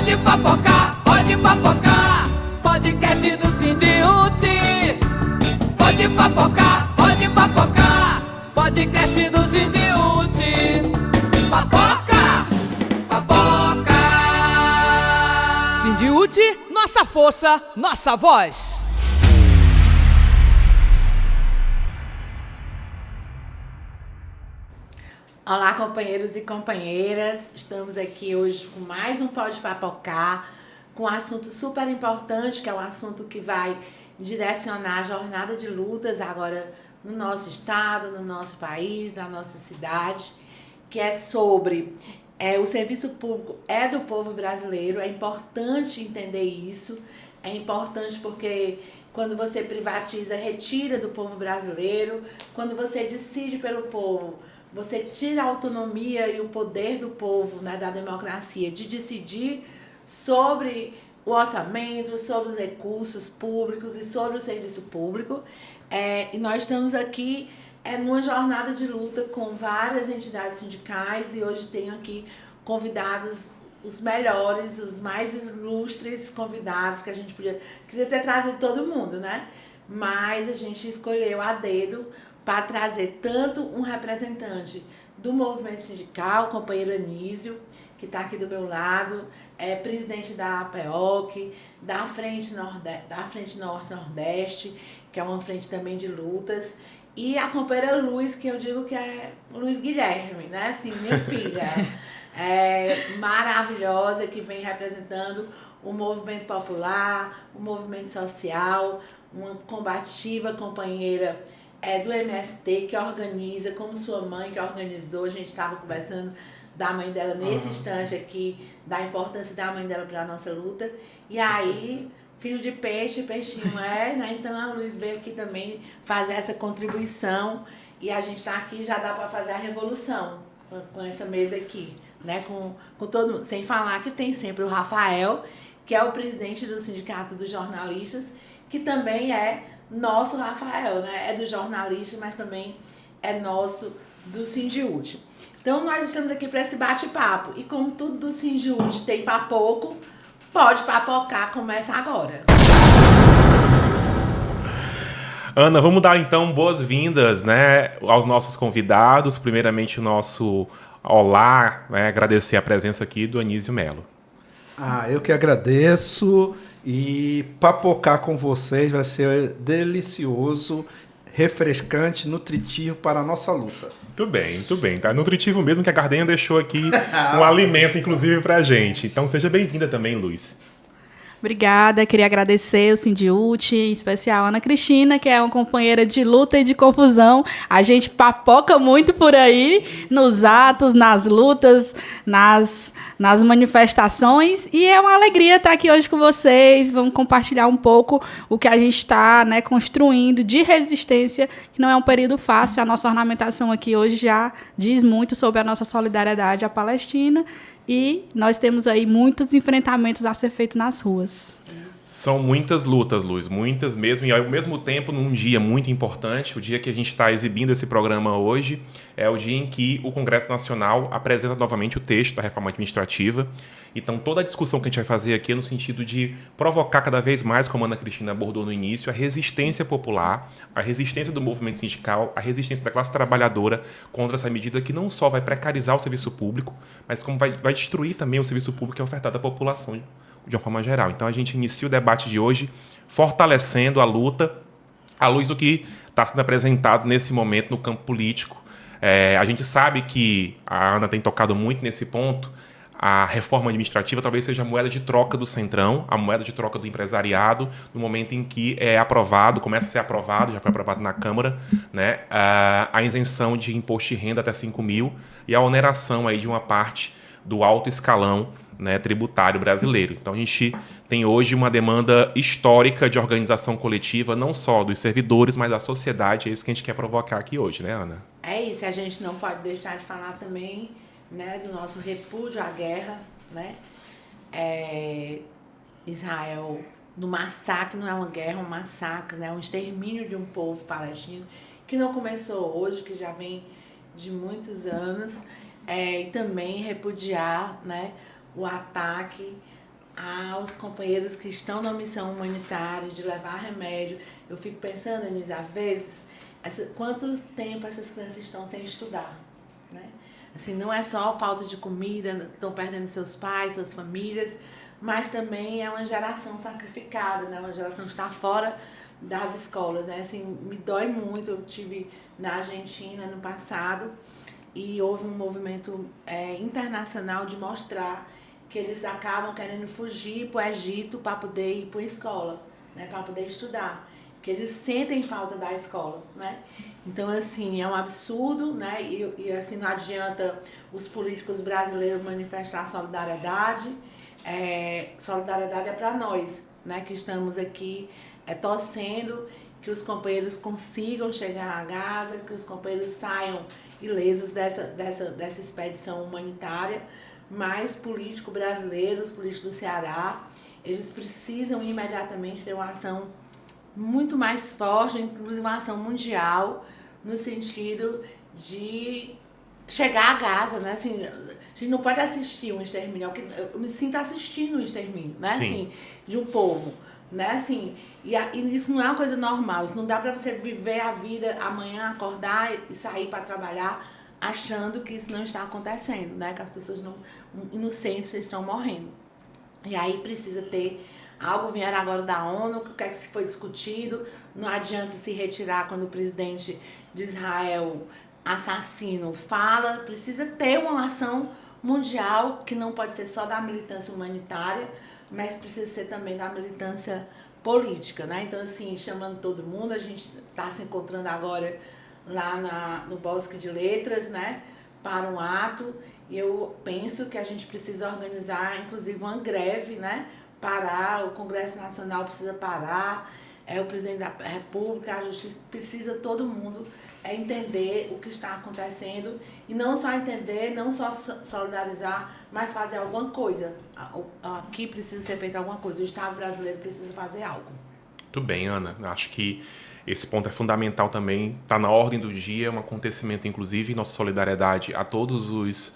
Pode papocar, pode papocar. Podcast do Sindiúti. Pode papocar, pode papocar. Podcast do Sindiúti. Papoca, papoca. Sindiúti, nossa força, nossa voz. Olá, companheiros e companheiras, estamos aqui hoje com mais um Pode Papocar, com um assunto super importante, que é um assunto que vai direcionar a jornada de lutas agora no nosso estado, no nosso país, na nossa cidade, que é sobre o serviço público é do povo brasileiro. É importante entender isso, é importante porque quando você privatiza, retira do povo brasileiro, quando você decide pelo povo, você tira a autonomia e o poder do povo, né, da democracia, de decidir sobre o orçamento, sobre os recursos públicos e sobre o serviço público. E nós estamos aqui numa jornada de luta com várias entidades sindicais e hoje tenho aqui convidados os melhores, os mais ilustres convidados que a gente queria ter trazido todo mundo, né? Mas a gente escolheu a dedo para trazer tanto um representante do movimento sindical, o companheiro Anísio, que está aqui do meu lado, presidente da APEOC, da Frente Norte-Nordeste, que é uma frente também de lutas, e a companheira Luz, que eu digo que é Luz Guilherme, né? Assim, minha filha, maravilhosa, que vem representando o movimento popular, o movimento social, uma combativa companheira do MST, que organiza, como sua mãe que organizou. A gente estava conversando da mãe dela nesse instante aqui, da importância da mãe dela para a nossa luta. E aí, filho de peixe, peixinho né? Então a Luz veio aqui também fazer essa contribuição e a gente está aqui, já dá para fazer a revolução com essa mesa aqui, né? Com todo mundo. Sem falar que tem sempre o Rafael, que é o presidente do Sindicato dos Jornalistas, que também é nosso Rafael, né? É do jornalista, mas também é nosso do Sindiúti. Então nós estamos aqui para esse bate-papo. E como tudo do Sindiúti tem papoco, Pode Papocar, começa agora. Ana, vamos dar então boas-vindas, né, aos nossos convidados. Primeiramente o nosso olá, né, agradecer a presença aqui do Anísio Melo. Eu que agradeço, e papocar com vocês vai ser delicioso, refrescante, nutritivo para a nossa luta. Muito bem, tá nutritivo mesmo, que a Gardenha deixou aqui um alimento, inclusive, pra gente. Então seja bem-vinda também, Luz. Obrigada, queria agradecer o Sindiúti, em especial a Ana Cristina, que é uma companheira de luta e de confusão. A gente papoca muito por aí, nos atos, nas lutas, nas manifestações, e é uma alegria estar aqui hoje com vocês. Vamos compartilhar um pouco o que a gente está, né, construindo de resistência, que não é um período fácil. A nossa ornamentação aqui hoje já diz muito sobre a nossa solidariedade à Palestina, e nós temos aí muitos enfrentamentos a ser feitos nas ruas. São muitas lutas, Luz, muitas mesmo, e ao mesmo tempo num dia muito importante, o dia que a gente está exibindo esse programa hoje, é o dia em que o Congresso Nacional apresenta novamente o texto da reforma administrativa. Então toda a discussão que a gente vai fazer aqui é no sentido de provocar cada vez mais, como a Ana Cristina abordou no início, a resistência popular, a resistência do movimento sindical, a resistência da classe trabalhadora contra essa medida que não só vai precarizar o serviço público, mas como vai destruir também o serviço público que é ofertado à população de uma forma geral. Então a gente inicia o debate de hoje fortalecendo a luta à luz do que está sendo apresentado nesse momento no campo político. A gente sabe que a Ana tem tocado muito nesse ponto. A reforma administrativa talvez seja a moeda de troca do Centrão, a moeda de troca do empresariado, no momento em que é aprovado, começa a ser aprovado, já foi aprovado na Câmara, né, a isenção de imposto de renda até 5 mil e a oneração aí de uma parte do alto escalão, né, tributário brasileiro. Então a gente tem hoje uma demanda histórica de organização coletiva, não só dos servidores, mas da sociedade. É isso que a gente quer provocar aqui hoje, né, Ana? É isso, a gente não pode deixar de falar também, né, do nosso repúdio à guerra, né? Israel, no massacre, não é uma guerra, é um massacre, né? Um extermínio de um povo palestino, que não começou hoje, que já vem de muitos anos, e também repudiar, né, o ataque aos companheiros que estão na missão humanitária de levar remédio. Eu fico pensando, Anise, às vezes, quanto tempo essas crianças estão sem estudar, né? Assim, não é só falta de comida, estão perdendo seus pais, suas famílias, mas também é uma geração sacrificada, né? Uma geração que está fora das escolas, né? Assim, me dói muito. Eu estive na Argentina no passado e houve um movimento internacional de mostrar que eles acabam querendo fugir para o Egito para poder ir para a escola, né? Para poder estudar, que eles sentem falta da escola, né? Então, assim, é um absurdo, né? E assim, não adianta os políticos brasileiros manifestar solidariedade. Solidariedade é para nós, né? Que estamos aqui torcendo que os companheiros consigam chegar a Gaza, que os companheiros saiam ilesos dessa expedição humanitária. Mas políticos brasileiros, políticos do Ceará, eles precisam imediatamente ter uma ação muito mais forte, inclusive uma ação mundial, no sentido de chegar a Gaza, né? Assim, a gente não pode assistir um extermínio, eu me sinto assistindo um extermínio, né? Assim, de um povo, né? Assim, e isso não é uma coisa normal, isso não dá para você viver a vida amanhã, acordar e sair para trabalhar achando que isso não está acontecendo, né? Que as pessoas inocentes estão morrendo. E aí precisa ter algo. Vieram agora da ONU, o que é que se foi discutido. Não adianta se retirar quando o presidente de Israel, assassino, fala. Precisa ter uma ação mundial que não pode ser só da militância humanitária, mas precisa ser também da militância política, né? Então, assim, chamando todo mundo, a gente está se encontrando agora lá no Bosque de Letras, né? Para um ato. E eu penso que a gente precisa organizar, inclusive, uma greve, né? Parar, o Congresso Nacional precisa parar, o presidente da República, a Justiça, precisa todo mundo entender o que está acontecendo e não só entender, não só solidarizar, mas fazer alguma coisa. Aqui precisa ser feita alguma coisa, o Estado brasileiro precisa fazer algo. Muito bem, Ana. Acho que esse ponto é fundamental também, está na ordem do dia, é um acontecimento, inclusive, nossa solidariedade a todos os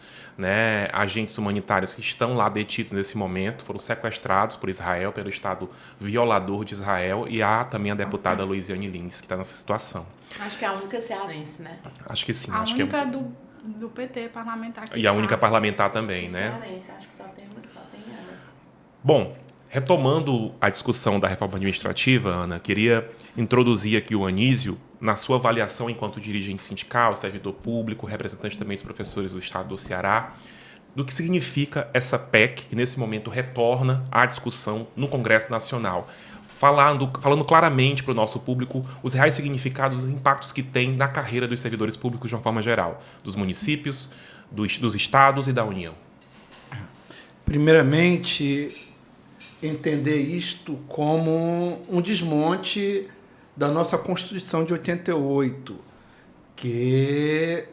agentes humanitários que estão lá detidos nesse momento, foram sequestrados por Israel, pelo Estado violador de Israel, e há também a deputada Luiziane Lins, que está nessa situação. Acho que é a única cearense, né? Acho que sim. A acho única que do PT parlamentar. E a única parlamentar também, né? Cearense, acho que só tem ela. Bom, retomando a discussão da reforma administrativa, Ana, queria introduzir aqui o Anísio, na sua avaliação enquanto dirigente sindical, servidor público, representante também dos professores do Estado do Ceará, do que significa essa PEC, que nesse momento retorna à discussão no Congresso Nacional, falando claramente para o nosso público os reais significados, os impactos que tem na carreira dos servidores públicos de uma forma geral, dos municípios, dos estados e da União. Primeiramente, entender isto como um desmonte da nossa Constituição de 88, que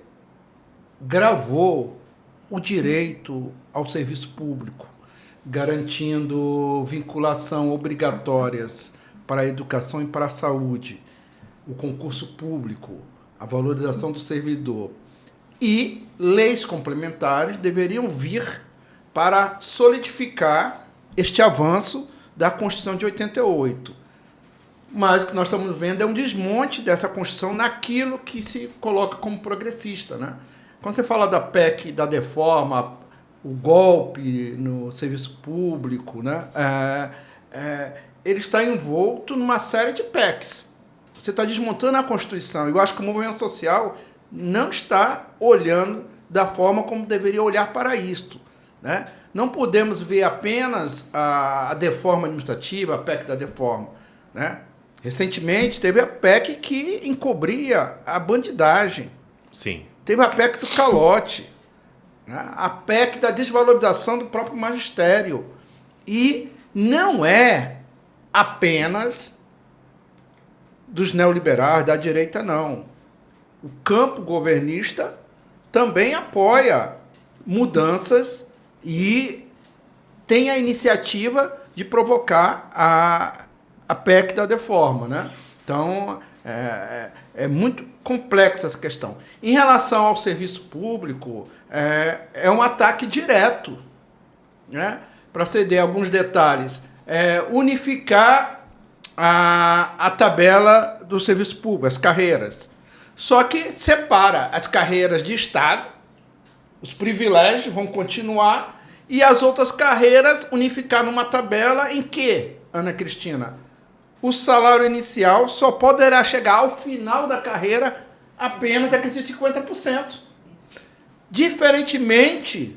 gravou o direito ao serviço público, garantindo vinculação obrigatórias para a educação e para a saúde, o concurso público, a valorização do servidor. E leis complementares deveriam vir para solidificar este avanço da Constituição de 88. Mas o que nós estamos vendo é um desmonte dessa Constituição naquilo que se coloca como progressista, né? Quando você fala da PEC, da deforma, o golpe no serviço público, né? Ele está envolto numa série de PECs. Você está desmontando a Constituição. Eu acho que o movimento social não está olhando da forma como deveria olhar para isto, né? Não podemos ver apenas a deforma administrativa, a PEC da deforma, né? Recentemente teve a PEC que encobria a bandidagem. Sim. Teve a PEC do calote, né? A PEC da desvalorização do próprio magistério. E não é apenas dos neoliberais, da direita, não. O campo governista também apoia mudanças e tem a iniciativa de provocar a PEC da deforma, né? Então, é muito complexa essa questão. Em relação ao serviço público, é um ataque direto, né? para ceder alguns detalhes, unificar a tabela do serviço público, as carreiras. Só que separa as carreiras de Estado, os privilégios vão continuar, e as outras carreiras unificar numa tabela em que, Ana Cristina, o salário inicial só poderá chegar ao final da carreira apenas aqueles 50%. Diferentemente,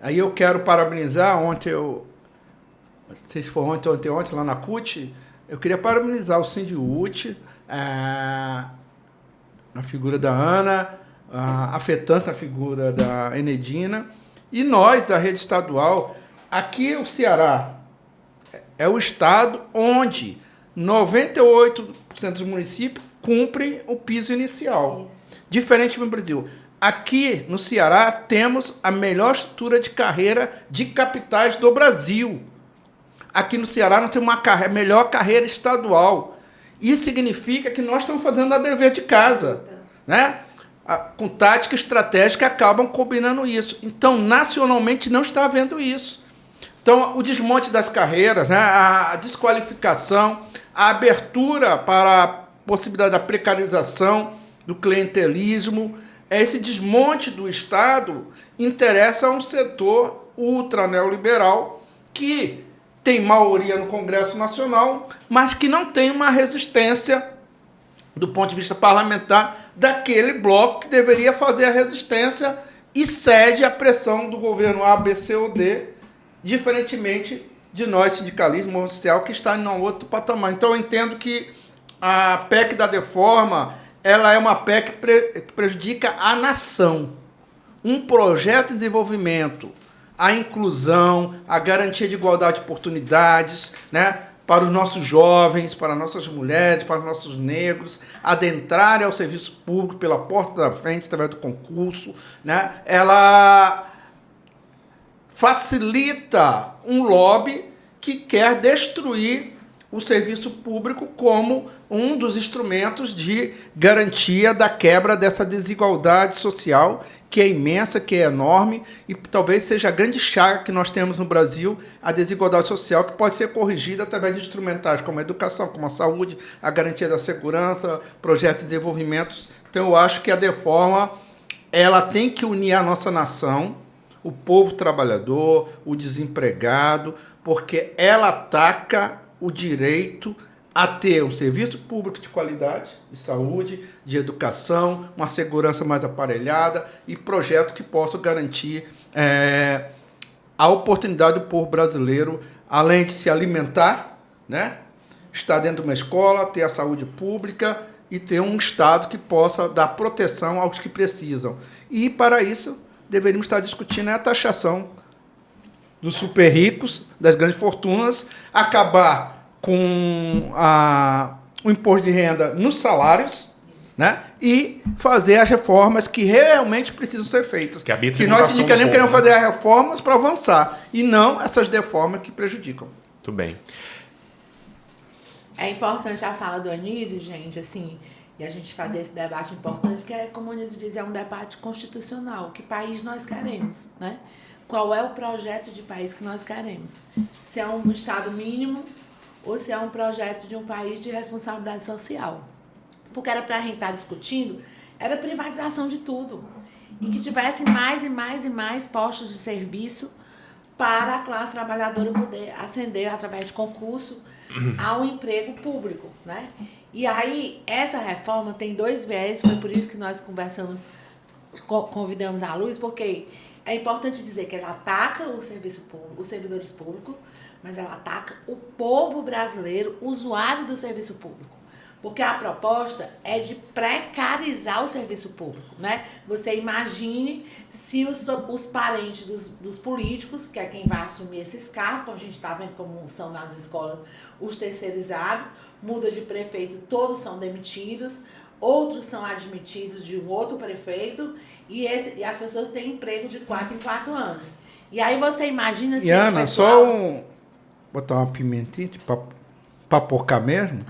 aí eu quero parabenizar, não sei se foi ontem, lá na CUT, eu queria parabenizar o Sindiúti, na figura da Ana, a FETANC na figura da Enedina, e nós, da rede estadual. Aqui o Ceará é o estado onde 98% dos municípios cumprem o piso inicial. Isso. Diferente do Brasil. Aqui no Ceará temos a melhor estrutura de carreira de capitais do Brasil. Aqui no Ceará nós temos a melhor carreira estadual. Isso significa que nós estamos fazendo a dever de casa, né? Com tática estratégica acabam combinando isso. Então, nacionalmente, não está havendo isso. Então, o desmonte das carreiras, né? A desqualificação, a abertura para a possibilidade da precarização, do clientelismo, esse desmonte do Estado interessa a um setor ultra neoliberal que tem maioria no Congresso Nacional, mas que não tem uma resistência do ponto de vista parlamentar daquele bloco que deveria fazer a resistência e cede à pressão do governo A, B, C ou D, diferentemente de nós, sindicalismo social, que está em um outro patamar. Então, eu entendo que a PEC da deforma, ela é uma PEC que prejudica a nação. Um projeto de desenvolvimento, a inclusão, a garantia de igualdade de oportunidades, né, para os nossos jovens, para nossas mulheres, para os nossos negros, adentrarem ao serviço público pela porta da frente, através do concurso, né? Ela facilita um lobby que quer destruir o serviço público como um dos instrumentos de garantia da quebra dessa desigualdade social, que é imensa, que é enorme, e talvez seja a grande chaga que nós temos no Brasil, a desigualdade social, que pode ser corrigida através de instrumentais como a educação, como a saúde, a garantia da segurança, projetos de desenvolvimento. Então, eu acho que a deforma, ela tem que unir a nossa nação, o povo trabalhador, o desempregado, porque ela ataca o direito a ter um serviço público de qualidade, de saúde, de educação, uma segurança mais aparelhada e projetos que possam garantir a oportunidade do povo brasileiro, além de se alimentar, né, estar dentro de uma escola, ter a saúde pública e ter um Estado que possa dar proteção aos que precisam. E, para isso, deveríamos estar discutindo a taxação dos super ricos, das grandes fortunas, acabar com o imposto de renda nos salários, né? E fazer as reformas que realmente precisam ser feitas. Que nós sindicalistas queremos fazer as reformas para avançar, e não essas reformas que prejudicam. Muito bem. É importante a fala do Anísio, gente, assim, e a gente fazer esse debate importante, porque, como o Anísio diz, é um debate constitucional. Que país nós queremos, né? Qual é o projeto de país que nós queremos? Se é um Estado mínimo ou se é um projeto de um país de responsabilidade social. Porque era para a gente estar discutindo, era privatização de tudo. E que tivesse mais e mais e mais postos de serviço para a classe trabalhadora poder ascender através de concurso ao emprego público, né? E aí, essa reforma tem dois viés, foi por isso que nós convidamos a Luz, porque é importante dizer que ela ataca o serviço público, os servidores públicos, mas ela ataca o povo brasileiro, usuário do serviço público. Porque a proposta é de precarizar o serviço público, né? Você imagine se os parentes dos políticos, que é quem vai assumir esses cargos, como a gente está vendo como são nas escolas os terceirizados, muda de prefeito, todos são demitidos, outros são admitidos de um outro prefeito, e as pessoas têm emprego de 4 em 4 anos. E aí você imagina se... E Ana, pessoal... botar uma pimentinha para papocar mesmo.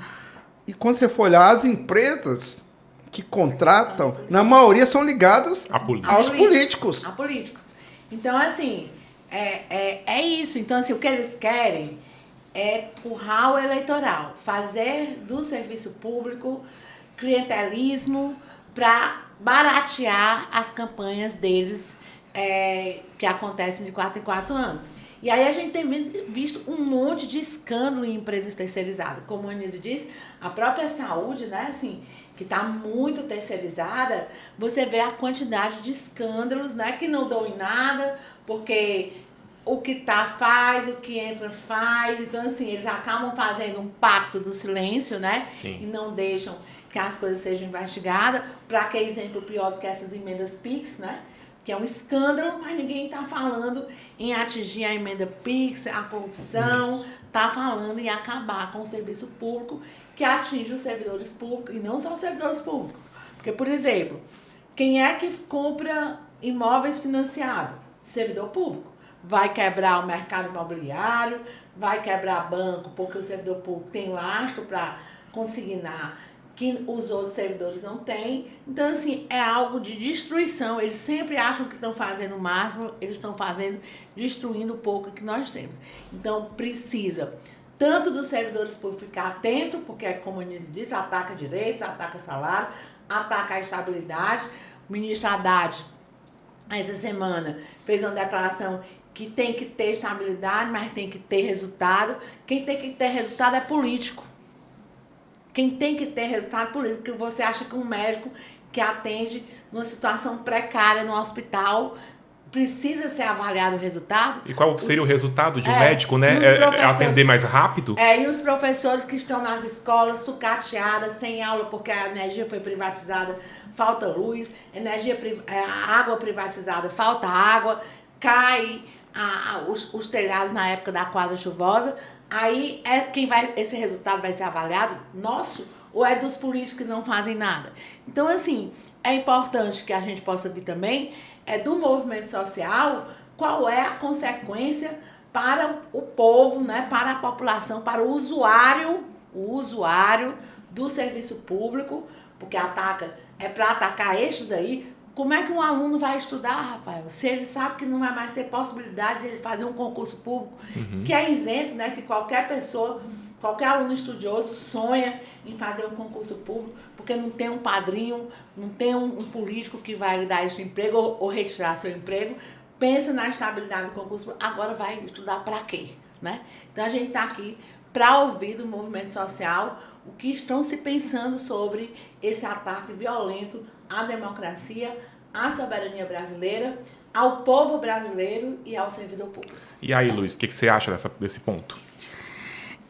E quando você for olhar, as empresas que contratam, na maioria são ligadas aos políticos. A políticos. Então, assim, É isso. Então, assim, o que eles querem é curral eleitoral, fazer do serviço público clientelismo para baratear as campanhas deles, que acontecem de 4 em 4 anos. E aí a gente tem visto um monte de escândalo em empresas terceirizadas. Como a Anísio disse, a própria saúde, né, assim, que está muito terceirizada, você vê a quantidade de escândalos, né, que não dão em nada, porque o que tá faz, o que entra faz. Então, assim, eles acabam fazendo um pacto do silêncio, né? Sim. E não deixam que as coisas sejam investigadas. Para que exemplo pior do que essas emendas PIX, né? Que é um escândalo, mas ninguém está falando em atingir a emenda PIX, a corrupção, está falando em acabar com o serviço público que atinge os servidores públicos, e não só os servidores públicos. Porque, por exemplo, quem é que compra imóveis financiados? Servidor público. Vai quebrar o mercado imobiliário, vai quebrar banco, porque o servidor público tem lastro para consignar que os outros servidores não têm. Então, assim, é algo de destruição. Eles sempre acham que estão fazendo o máximo, eles estão destruindo o pouco que nós temos. Então, precisa tanto dos servidores públicos ficar atento, porque, como a Anísio disse, ataca direitos, ataca salário, ataca a estabilidade. O ministro Haddad, essa semana, fez uma declaração que tem que ter estabilidade, mas tem que ter resultado. Quem tem que ter resultado é político. Quem tem que ter resultado é político, porque você acha que um médico que atende numa situação precária no hospital precisa ser avaliado o resultado? E qual seria o resultado de um médico, né? É atender mais rápido? E os professores que estão nas escolas sucateadas, sem aula, porque a energia foi privatizada, falta luz, a água privatizada, falta água, cai os telhados na época da quadra chuvosa. Aí esse resultado vai ser avaliado nosso ou é dos políticos que não fazem nada? Então, assim, é importante que a gente possa ver também do movimento social qual é a consequência para o povo, né, para a população, para o usuário do serviço público, porque é para atacar estes aí. Como é que um aluno vai estudar, Rafael, se ele sabe que não vai mais ter possibilidade de ele fazer um concurso público, que é isento, né, que qualquer pessoa, qualquer aluno estudioso sonha em fazer um concurso público, porque não tem um padrinho, não tem um político que vai lhe dar esse emprego ou retirar seu emprego. Pensa na estabilidade do concurso público, agora vai estudar para quê? Né? Então a gente está aqui para ouvir do movimento social o que estão se pensando sobre esse ataque violento à democracia, à soberania brasileira, ao povo brasileiro e ao servidor público. E aí, Luiz, o que você acha desse ponto?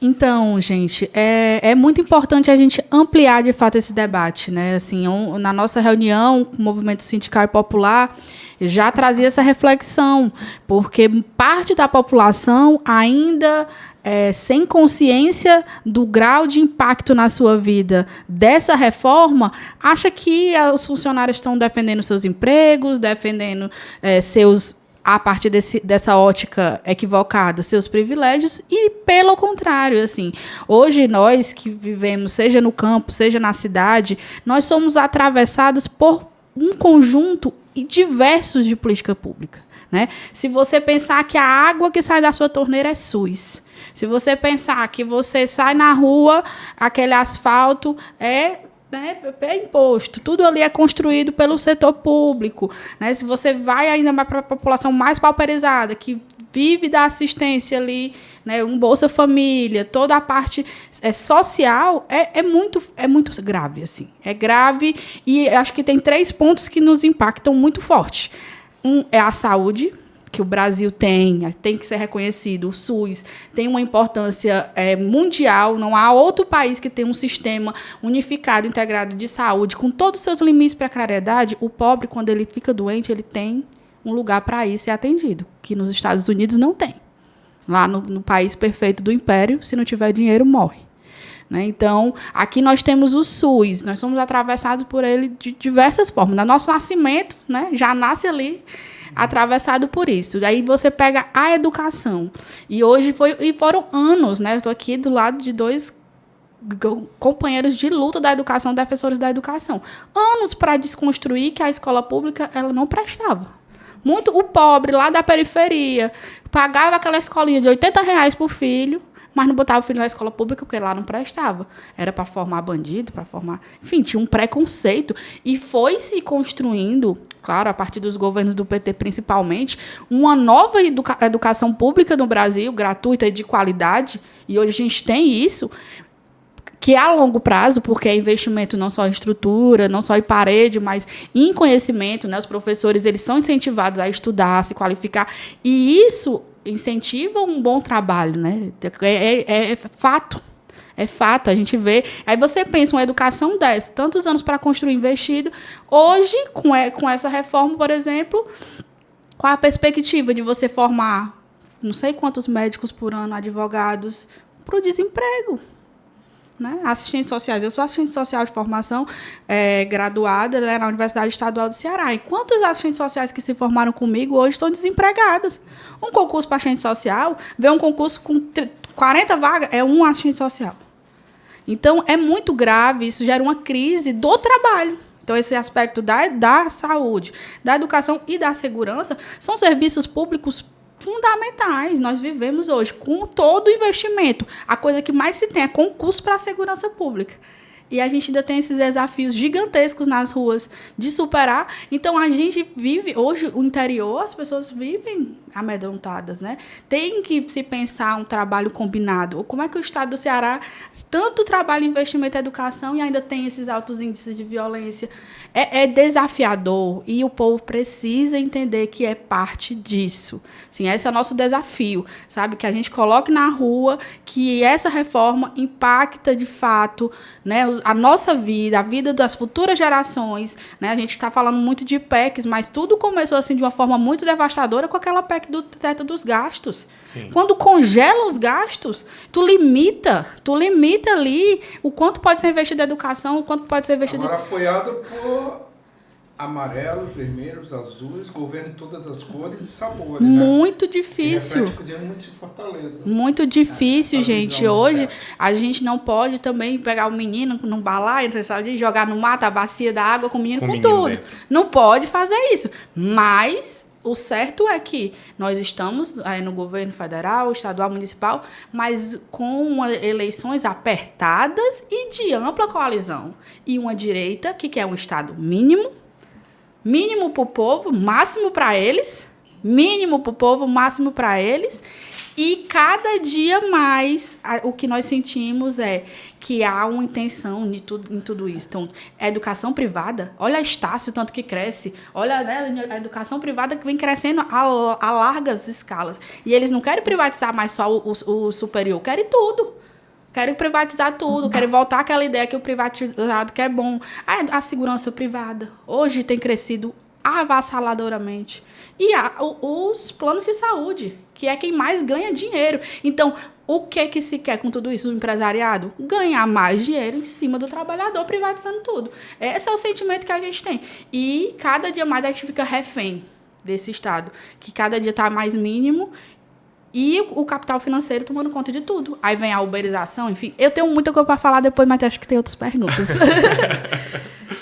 Então, gente, é muito importante a gente ampliar, de fato, esse debate, né? Assim, na nossa reunião, o Movimento Sindical e Popular já trazia essa reflexão, porque parte da população ainda sem consciência do grau de impacto na sua vida dessa reforma, acha que os funcionários estão defendendo seus empregos, defendendo a partir dessa ótica equivocada, seus privilégios, e pelo contrário, assim, hoje nós que vivemos, seja no campo, seja na cidade, nós somos atravessados por um conjunto diversos de política pública, né? Se você pensar que a água que sai da sua torneira é SUS, se você pensar que você sai na rua, aquele asfalto é imposto, tudo ali é construído pelo setor público, né? Se você vai ainda mais para a população mais pauperizada, que vive da assistência ali, né? Um Bolsa Família, toda a parte social, é muito grave, assim. É grave, e acho que tem 3 pontos que nos impactam muito forte. Um é a saúde, que o Brasil tem que ser reconhecido. O SUS tem uma importância mundial. Não há outro país que tenha um sistema unificado, integrado de saúde, com todos os seus limites de precariedade. O pobre, quando ele fica doente, ele tem um lugar para ir ser atendido, que nos Estados Unidos não tem. Lá no país perfeito do império, se não tiver dinheiro, morre. Né? Então, aqui nós temos o SUS. Nós somos atravessados por ele de diversas formas. No nosso nascimento, né, já nasce ali atravessado por isso. Daí você pega a educação. E hoje foram anos, né? Eu estou aqui do lado de 2 companheiros de luta da educação, defensores da educação. Anos para desconstruir que a escola pública ela não prestava. Muito o pobre lá da periferia pagava aquela escolinha de R$ 80 por filho, mas não botava o filho na escola pública porque lá não prestava. Era para formar bandido, para formar... Enfim, tinha um preconceito. E foi se construindo, claro, a partir dos governos do PT principalmente, uma nova educação pública no Brasil, gratuita e de qualidade. E hoje a gente tem isso, que é a longo prazo, porque é investimento não só em estrutura, não só em parede, mas em conhecimento, né? Os professores, eles são incentivados a estudar, a se qualificar, e isso incentiva um bom trabalho, né? É fato. É fato, a gente vê. Aí você pensa, uma educação dessa, tantos anos para construir investido, hoje, com essa reforma, por exemplo, qual a perspectiva de você formar não sei quantos médicos por ano, advogados, para o desemprego? Né? Assistentes sociais. Eu sou assistente social de formação graduada, né, na Universidade Estadual do Ceará. E quantos assistentes sociais que se formaram comigo hoje estão desempregados? Um concurso para assistente social, vê um concurso com 40 vagas, é um assistente social. Então, é muito grave, isso gera uma crise do trabalho. Então, esse aspecto da saúde, da educação e da segurança são serviços públicos fundamentais. Nós vivemos hoje com todo o investimento. A coisa que mais se tem é concurso para a segurança pública. E a gente ainda tem esses desafios gigantescos nas ruas de superar. Então, a gente vive... Hoje, o interior, as pessoas vivem amedrontadas, né? Tem que se pensar um trabalho combinado. Como é que o Estado do Ceará tanto trabalha em investimento em educação e ainda tem esses altos índices de violência? É desafiador e o povo precisa entender que é parte disso. Assim, esse é o nosso desafio, sabe? Que a gente coloque na rua, que essa reforma impacta de fato, né, a nossa vida, a vida das futuras gerações, né? A gente está falando muito de PECs, mas tudo começou assim de uma forma muito devastadora com aquela PEC do teto dos gastos. Sim. Quando congela os gastos, tu limita ali o quanto pode ser investido em educação, o quanto pode ser investido... Agora apoiado por amarelos, vermelhos, azuis, governo de todas as cores e sabores. Muito né? difícil. Muito de Fortaleza. Muito difícil, A gente. visão, Hoje, a gente não pode também pegar o menino num balaio, sabe, jogar no mato a bacia da água com o menino Com o com menino tudo. dentro. Não pode fazer isso. Mas o certo é que nós estamos no governo federal, estadual, municipal, mas com eleições apertadas e de ampla coalizão. E uma direita que quer um Estado mínimo para o povo, máximo para eles, mínimo para o povo, máximo para eles, e cada dia mais o que nós sentimos é que há uma intenção em tudo isso. Então, a educação privada, olha a Estácio, tanto que cresce, olha, né, a educação privada que vem crescendo a largas escalas. E eles não querem privatizar mais só o superior, querem tudo. Querem privatizar tudo, querem voltar àquela ideia que o privatizado que é bom. A segurança privada hoje tem crescido avassaladoramente. E os planos de saúde, que é quem mais ganha dinheiro. Então, o que se quer com tudo isso do empresariado? Ganhar mais dinheiro em cima do trabalhador, privatizando tudo. Esse é o sentimento que a gente tem. E cada dia mais a gente fica refém desse Estado, que cada dia está mais mínimo. E o capital financeiro tomando conta de tudo. Aí vem a uberização, enfim. Eu tenho muita coisa para falar depois, mas acho que tem outras perguntas.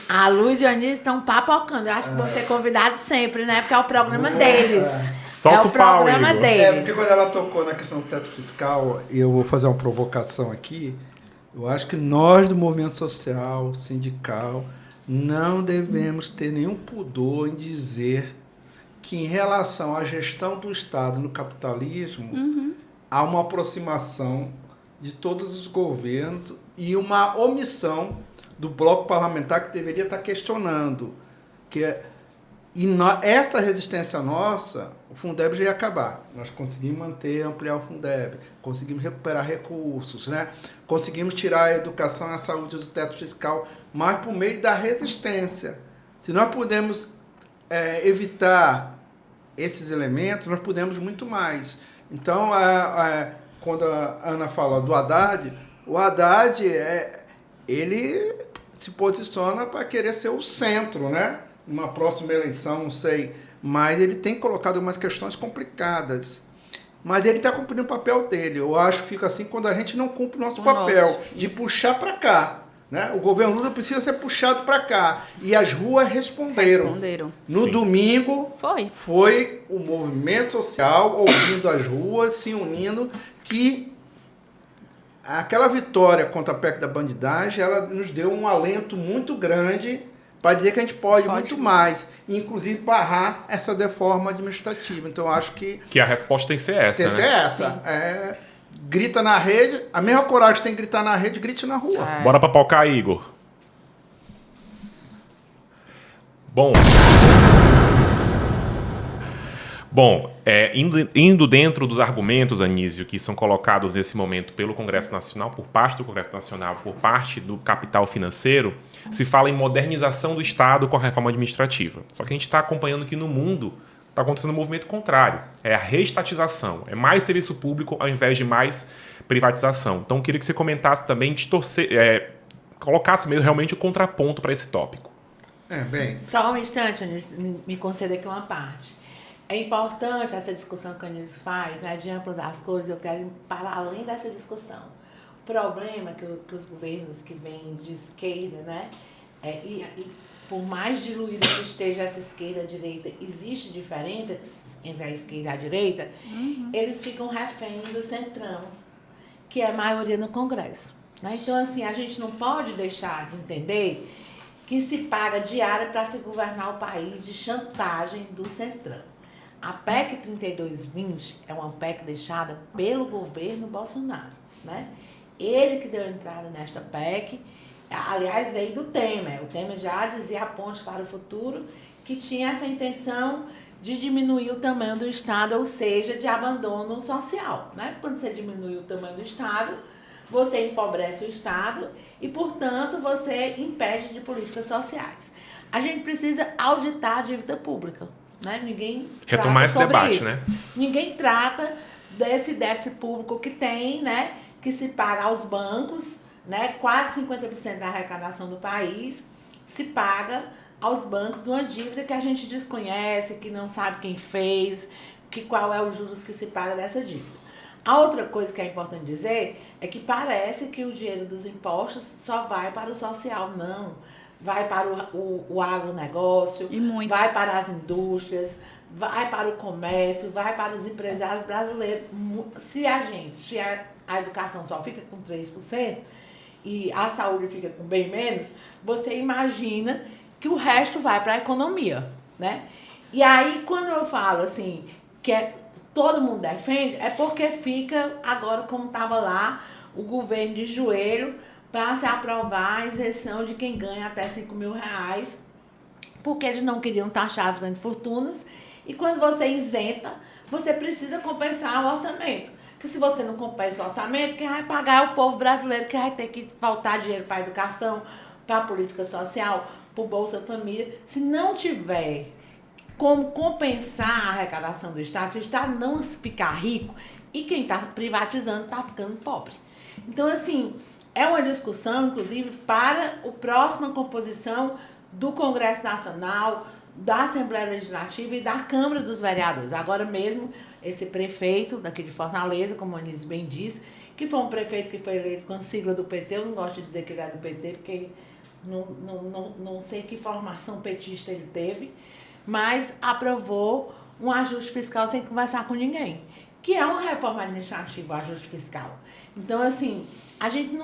A Luz e o Anísio estão papocando. Eu acho que vão ser convidados sempre, né? Porque é o programa deles. Solta é o pau, programa Igor. deles. Porque quando ela tocou na questão do teto fiscal, e eu vou fazer uma provocação aqui, eu acho que nós do movimento social, sindical, não devemos ter nenhum pudor em dizer que em relação à gestão do Estado no capitalismo, há uma aproximação de todos os governos e uma omissão do bloco parlamentar que deveria estar questionando. Essa resistência nossa, o Fundeb já ia acabar. Nós conseguimos manter, ampliar o Fundeb, conseguimos recuperar recursos, né? Conseguimos tirar a educação e a saúde do teto fiscal, mas por meio da resistência. Se nós pudermos evitar esses elementos, nós podemos muito mais. Então, quando a Ana fala do Haddad, o Haddad, ele se posiciona para querer ser o centro, né? Numa próxima eleição, não sei. Mas ele tem colocado umas questões complicadas. Mas ele está cumprindo o papel dele. Eu acho que fica assim quando a gente não cumpre o nosso papel, de puxar para cá. Né? O governo Lula precisa ser puxado para cá. E as ruas responderam. No Sim. domingo, foi o movimento social ouvindo as ruas, se unindo, que aquela vitória contra a PEC da bandidagem, ela nos deu um alento muito grande para dizer que a gente pode muito mais, inclusive barrar essa deforma administrativa. Então, eu acho que a resposta tem que ser essa, tem que ser essa. Grita na rede, a mesma coragem que tem que gritar na rede, grite na rua. Bora papocar, Igor. Bom, indo dentro dos argumentos, Anísio, que são colocados nesse momento pelo Congresso Nacional, por parte do Congresso Nacional, por parte do capital financeiro, se fala em modernização do Estado com a reforma administrativa. Só que a gente está acompanhando que no mundo está acontecendo um movimento contrário. É a reestatização. É mais serviço público ao invés de mais privatização. Então, eu queria que você comentasse também, colocasse mesmo realmente o contraponto para esse tópico. Só um instante, Anísio, me conceda aqui uma parte. É importante essa discussão que o Anísio faz, né, de amplas as cores, eu quero ir para além dessa discussão. O problema que os governos que vêm de esquerda, né, e por mais diluída que esteja essa esquerda-direita, existe diferença entre a esquerda e a direita, eles ficam refém do centrão, que é a maioria no Congresso. Né? Então, assim, a gente não pode deixar de entender que se paga diária para se governar o país de chantagem do centrão. A PEC 3220 é uma PEC deixada pelo governo Bolsonaro. Né? Ele que deu entrada nesta PEC, aliás, veio do Temer. O Temer já dizia a ponte para o futuro que tinha essa intenção de diminuir o tamanho do Estado, ou seja, de abandono social. Né? Quando você diminui o tamanho do Estado, você empobrece o Estado e, portanto, você impede de políticas sociais. A gente precisa auditar a dívida pública. Né? Ninguém retomar esse debate, isso. Né? Ninguém trata desse déficit público que tem, né? Que se paga aos bancos, né? Quase 50% da arrecadação do país se paga aos bancos de uma dívida que a gente desconhece, que não sabe quem fez, qual é os juros que se paga dessa dívida. A outra coisa que é importante dizer é que parece que o dinheiro dos impostos só vai para o social. Não. Vai para o agronegócio, vai para as indústrias, vai para o comércio, vai para os empresários brasileiros. Se a educação só fica com 3% e a saúde fica com bem menos, você imagina que o resto vai para a economia, né? E aí, quando eu falo assim, que todo mundo defende, é porque fica agora, como estava lá, o governo de joelho para se aprovar a isenção de quem ganha até R$5.000, porque eles não queriam taxar as grandes fortunas. E quando você isenta, você precisa compensar o orçamento. Porque se você não compensa o orçamento, quem vai pagar é o povo brasileiro, que vai ter que faltar dinheiro para a educação, para a política social, para o Bolsa Família. Se não tiver como compensar a arrecadação do Estado, se o Estado não ficar rico, e quem está privatizando está ficando pobre. Então, assim, é uma discussão, inclusive, para a próxima composição do Congresso Nacional, da Assembleia Legislativa e da Câmara dos Vereadores. Agora mesmo, esse prefeito daqui de Fortaleza, como o Anísio bem disse, que foi um prefeito que foi eleito com a sigla do PT, eu não gosto de dizer que ele é do PT, porque não sei que formação petista ele teve, mas aprovou um ajuste fiscal sem conversar com ninguém, que é uma reforma administrativa, o ajuste fiscal. Então, assim, a gente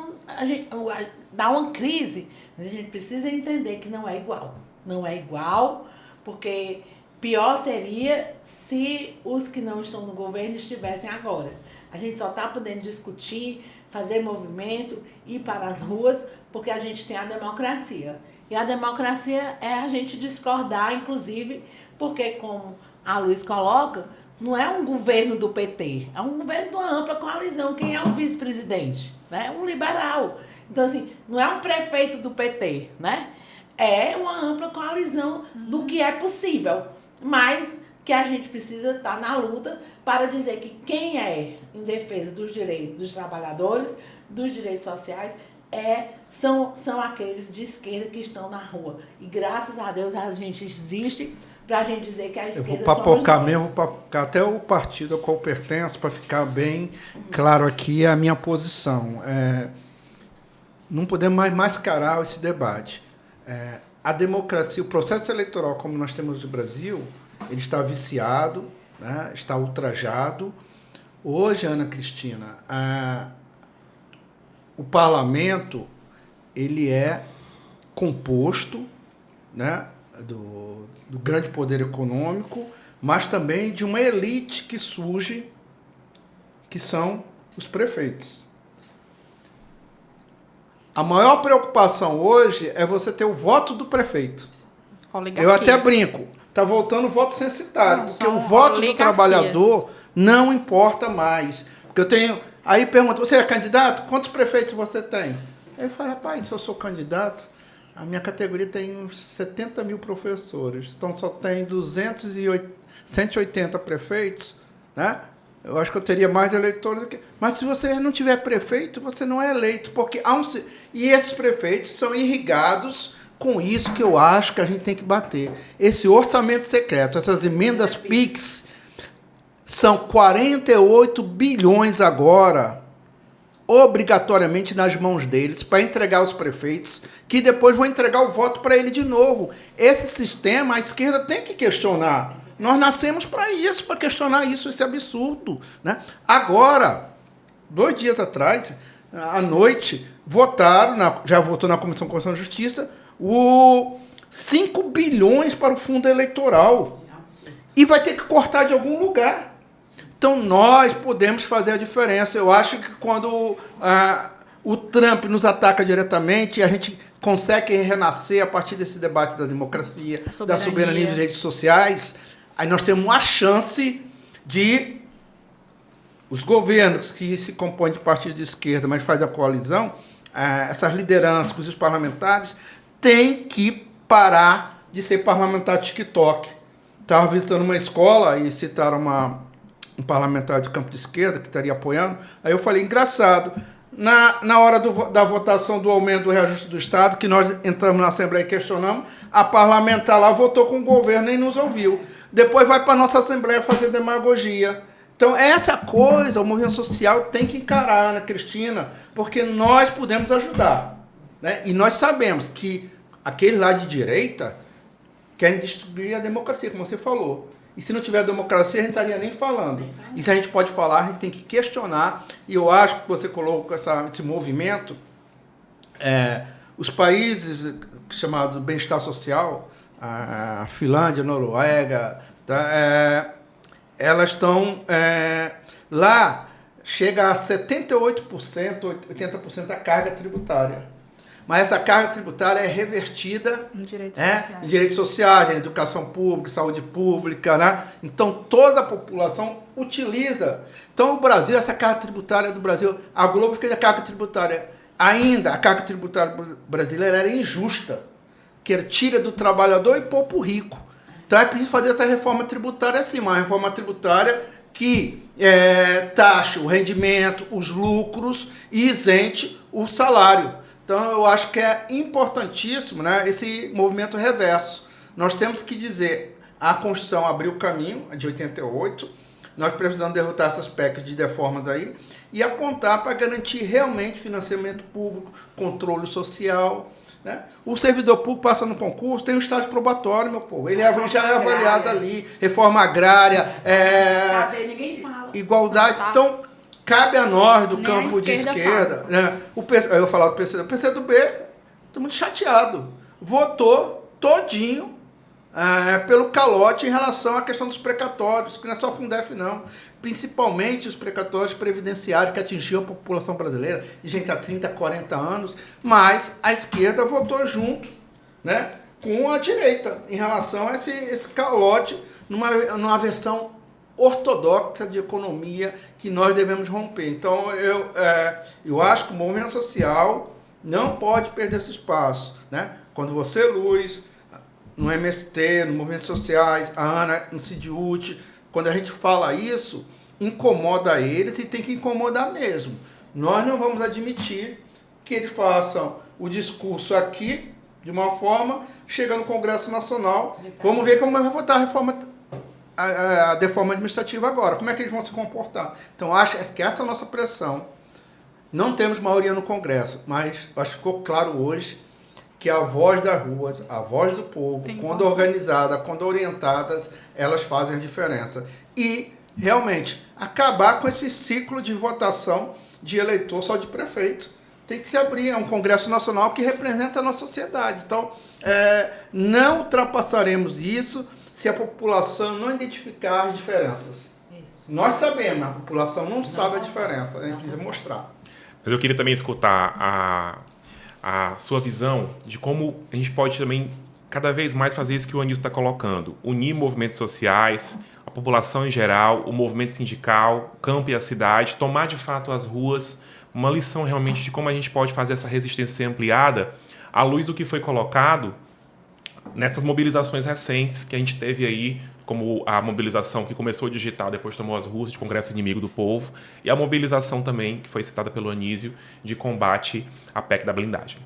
dá uma crise, mas a gente precisa entender que não é igual. Não é igual, porque pior seria se os que não estão no governo estivessem agora. A gente só está podendo discutir, fazer movimento, ir para as ruas, porque a gente tem a democracia. E a democracia é a gente discordar, inclusive, porque, como a Luiz coloca, não é um governo do PT, é um governo de uma ampla coalizão. Quem é o vice-presidente? Né? Um liberal. Então, assim, não é um prefeito do PT, né? É uma ampla coalizão do que é possível, mas que a gente precisa estar na luta para dizer que quem é em defesa dos direitos dos trabalhadores, dos direitos sociais, são aqueles de esquerda que estão na rua. E graças a Deus a gente existe para a gente dizer que a esquerda... Eu vou papocar mesmo, vou papocar até o partido ao qual pertenço, para ficar bem claro aqui a minha posição. não podemos mais mascarar esse debate. A democracia, o processo eleitoral como nós temos no Brasil, ele está viciado, né? Está ultrajado. Hoje, Ana Cristina, o parlamento ele é composto, né, do grande poder econômico, mas também de uma elite que surge, que são os prefeitos. A maior preocupação hoje é você ter o voto do prefeito. Eu até brinco, está voltando o voto censitário, Não, porque o são voto do oligarquias. trabalhador não importa mais. Porque eu tenho... Aí pergunta, você é candidato? Quantos prefeitos você tem? Aí eu falo, rapaz, se eu sou candidato, a minha categoria tem uns 70 mil professores, então só tem 180 prefeitos, né? Eu acho que eu teria mais eleitores do que... Mas se você não tiver prefeito, você não é eleito, porque e esses prefeitos são irrigados com isso que eu acho que a gente tem que bater. Esse orçamento secreto, essas emendas PIX, são 48 bilhões agora, obrigatoriamente nas mãos deles, para entregar aos prefeitos, que depois vão entregar o voto para ele de novo. Esse sistema, a esquerda tem que questionar. Nós nascemos para isso, para questionar isso, esse absurdo, né? Agora, 2 dias atrás, à noite, votaram, já votou na Comissão de Constituição e Justiça, 5 bilhões para o fundo eleitoral. E vai ter que cortar de algum lugar. Então, nós podemos fazer a diferença. Eu acho que quando o Trump nos ataca diretamente, a gente consegue renascer a partir desse debate da democracia, da soberania dos direitos sociais. Aí nós temos uma chance de os governos que se compõem de partido de esquerda, mas fazem a coalizão, essas lideranças, os parlamentares, têm que parar de ser parlamentar TikTok. Estava visitando uma escola e citaram um parlamentar de campo de esquerda que estaria apoiando. Aí eu falei, engraçado, na hora da votação do aumento do reajuste do Estado, que nós entramos na Assembleia e questionamos, a parlamentar lá votou com o governo e nos ouviu. Depois vai para a nossa Assembleia fazer demagogia. Então, essa coisa, o movimento social tem que encarar, Ana Cristina, porque nós podemos ajudar, né? E nós sabemos que aqueles lá de direita querem destruir a democracia, como você falou. E se não tiver democracia, a gente não estaria nem falando. E se a gente pode falar, a gente tem que questionar. E eu acho que você colocou esse movimento, os países chamados bem-estar social, a Finlândia, a Noruega, tá, elas estão... lá chega a 78%, 80% da carga tributária. Mas essa carga tributária é revertida em direitos sociais, em educação pública, saúde pública, né? Então, toda a população utiliza. Então, o Brasil, essa carga tributária do Brasil, a Globo fez a carga tributária. Ainda, a carga tributária brasileira era injusta, que ele tira do trabalhador e poupa o rico. Então, é preciso fazer essa reforma tributária assim, uma reforma tributária que taxe o rendimento, os lucros e isente o salário. Então, eu acho que é importantíssimo, né, esse movimento reverso. Nós temos que dizer, a Constituição abriu o caminho, a de 88, nós precisamos derrotar essas PECs de reformas aí e apontar para garantir realmente financiamento público, controle social, né? O servidor público passa no concurso, tem um estágio probatório, meu povo. Ele já é avaliado ali, reforma agrária, ninguém fala. igualdade. Então, cabe a nós, do campo de esquerda, né? Eu vou falar do PCdoB. O PCdoB, estou muito chateado. Votou todinho pelo calote em relação à questão dos precatórios, que não é só a Fundef, não. Principalmente os precatórios previdenciários que atingiam a população brasileira, de gente há 30, 40 anos, mas a esquerda votou junto, né, com a direita em relação a esse calote numa versão ortodoxa de economia que nós devemos romper. Então, eu acho que o movimento social não pode perder esse espaço, né? Quando você, Luiz, no MST, no Movimentos Sociais, a Ana no CIDIUT, quando a gente fala isso, incomoda eles e tem que incomodar mesmo. Nós não vamos admitir que eles façam o discurso aqui, de uma forma, chega no Congresso Nacional, vamos ver como vai votar a reforma administrativa agora, como é que eles vão se comportar. Então, acho que essa é a nossa pressão. Não temos maioria no Congresso, mas acho que ficou claro hoje que a voz das ruas, a voz do povo, quando organizada, quando orientadas, elas fazem a diferença. E, realmente, acabar com esse ciclo de votação de eleitor só de prefeito. Tem que se abrir, é um Congresso Nacional que representa a nossa sociedade. Então, não ultrapassaremos isso se a população não identificar as diferenças. Isso. Nós sabemos, a população não sabe a diferença, a gente precisa mostrar. Mas eu queria também escutar a sua visão de como a gente pode também cada vez mais fazer isso que o Anísio está colocando. Unir movimentos sociais, a população em geral, o movimento sindical, o campo e a cidade, tomar de fato as ruas, uma lição realmente de como a gente pode fazer essa resistência ser ampliada à luz do que foi colocado nessas mobilizações recentes que a gente teve aí, como a mobilização que começou digital, depois tomou as ruas de Congresso Inimigo do Povo, e a mobilização também, que foi citada pelo Anísio, de combate à PEC da blindagem.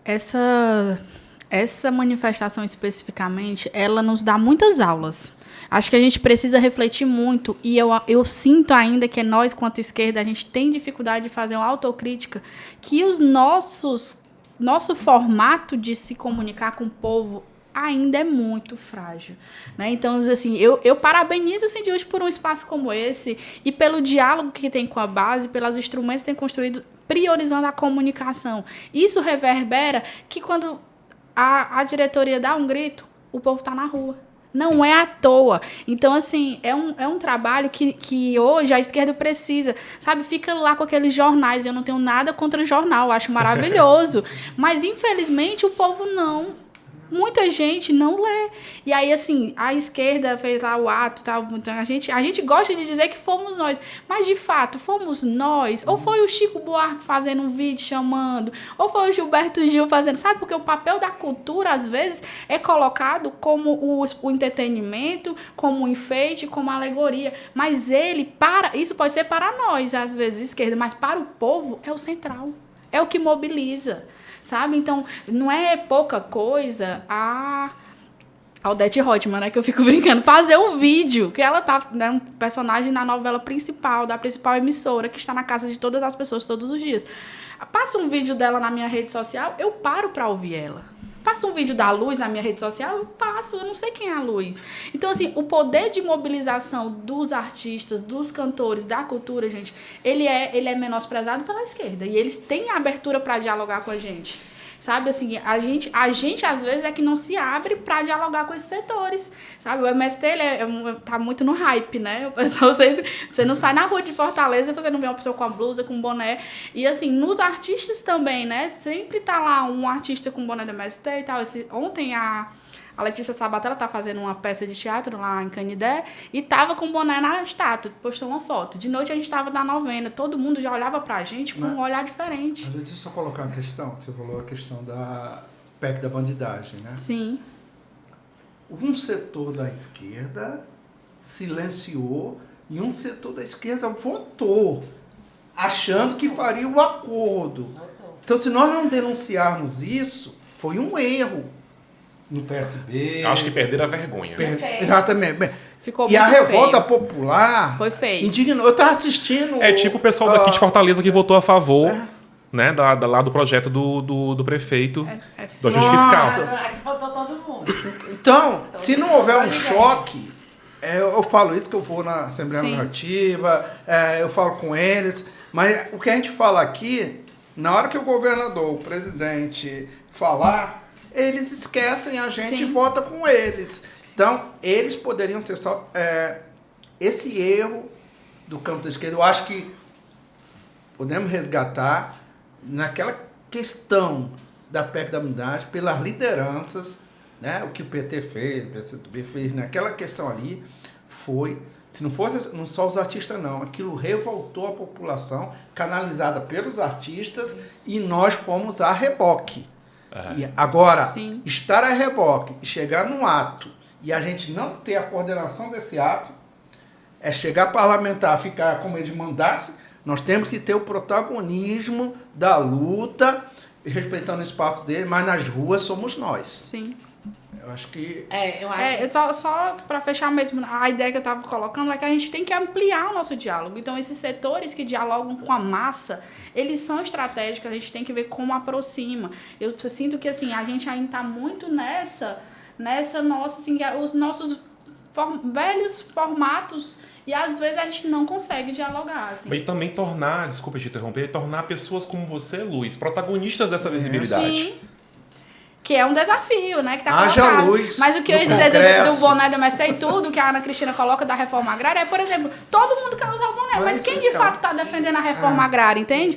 Essa manifestação especificamente, ela nos dá muitas aulas. Acho que a gente precisa refletir muito, e eu sinto ainda que nós, quanto esquerda, a gente tem dificuldade de fazer uma autocrítica, que nosso formato de se comunicar com o povo ainda é muito frágil, né? Então, assim, eu parabenizo o Sindiúti por um espaço como esse e pelo diálogo que tem com a base, pelos instrumentos que tem construído, priorizando a comunicação. Isso reverbera que quando a diretoria dá um grito, o povo está na rua. Não é à toa. Então, assim, é um trabalho que hoje a esquerda precisa. Sabe, fica lá com aqueles jornais. Eu não tenho nada contra o jornal, acho maravilhoso. Mas, infelizmente, o povo não. Muita gente não lê. E aí, assim, a esquerda fez lá o ato, tal. Então, a gente gosta de dizer que fomos nós. Mas, de fato, fomos nós? Ou foi o Chico Buarque fazendo um vídeo chamando? Ou foi o Gilberto Gil fazendo? Sabe, porque o papel da cultura, às vezes, é colocado como o entretenimento, como um enfeite, como alegoria. Mas isso pode ser para nós, às vezes, esquerda, mas para o povo é o central. É o que mobiliza. Sabe? Então, não é pouca coisa a Odete Roitman, né? Que eu fico brincando. Fazer um vídeo, que ela tá, né, um personagem na novela principal, da principal emissora, que está na casa de todas as pessoas todos os dias. Passa um vídeo dela na minha rede social, eu paro para ouvir ela. Passa um vídeo da Luz na minha rede social, eu não sei quem é a Luz. Então, assim, o poder de mobilização dos artistas, dos cantores, da cultura, gente, ele é menosprezado pela esquerda. E eles têm abertura para dialogar com a gente. Sabe, assim, a gente às vezes é que não se abre para dialogar com esses setores, sabe? O MST, tá muito no hype, né? O pessoal sempre... Você não sai na rua de Fortaleza e você não vê uma pessoa com a blusa, com boné. E, assim, nos artistas também, né? Sempre tá lá um artista com boné do MST e tal. Ontem a Letícia Sabatella tá fazendo uma peça de teatro lá em Canidé e tava com boné na estátua, postou uma foto. De noite a gente tava na novena, todo mundo já olhava pra gente com um olhar diferente. Mas deixa eu só colocar uma questão, você falou a questão da PEC da bandidagem, né? Sim. Um setor da esquerda silenciou e um setor da esquerda votou, achando que faria o acordo. Então, se nós não denunciarmos isso, foi um erro. No PSB. Acho que perderam a vergonha. Exatamente. Ficou e a muito revolta feio. popular... Foi feio. Indignou. Eu estava assistindo... É tipo o pessoal daqui de Fortaleza que votou a favor, né, lá do projeto do prefeito, do ajuste fiscal. Aqui votou todo mundo. Então, se não houver um choque... eu falo isso, que eu vou na Assembleia Legislativa, eu falo com eles, mas o que a gente fala aqui, na hora que o governador, o presidente falar... eles esquecem a gente e votam com eles. Então, eles poderiam ser só... esse erro do campo da esquerda, eu acho que podemos resgatar naquela questão da PEC da blindagem, pelas lideranças, né? O que o PT fez, o PCdoB fez, naquela questão ali, foi... Se não fosse não só os artistas, não. Aquilo revoltou a população, canalizada pelos artistas, e nós fomos a reboque. E agora, estar a reboque e chegar num ato e a gente não ter a coordenação desse ato, é chegar parlamentar, ficar como eles mandassem, nós temos que ter o protagonismo da luta, respeitando o espaço dele, mas nas ruas somos nós. Sim. Eu acho que... Eu acho Só para fechar mesmo, a ideia que eu estava colocando é que a gente tem que ampliar o nosso diálogo. Então, esses setores que dialogam com a massa, eles são estratégicos, a gente tem que ver como aproxima. Eu sinto que, assim, a gente ainda está muito nessa nossa, assim, os nossos velhos formatos, e às vezes a gente não consegue dialogar. Assim. E também tornar, desculpa te interromper, tornar pessoas como você, Luiz, protagonistas dessa visibilidade. Sim. Que é um desafio, né? Que tá Haja colocado. luz Mas o que eu ia no dizer Congresso. do boné do MST e tudo, que a Ana Cristina coloca da reforma agrária, é, por exemplo, todo mundo quer usar o boné, mas quem de fato está defendendo a reforma agrária, entende?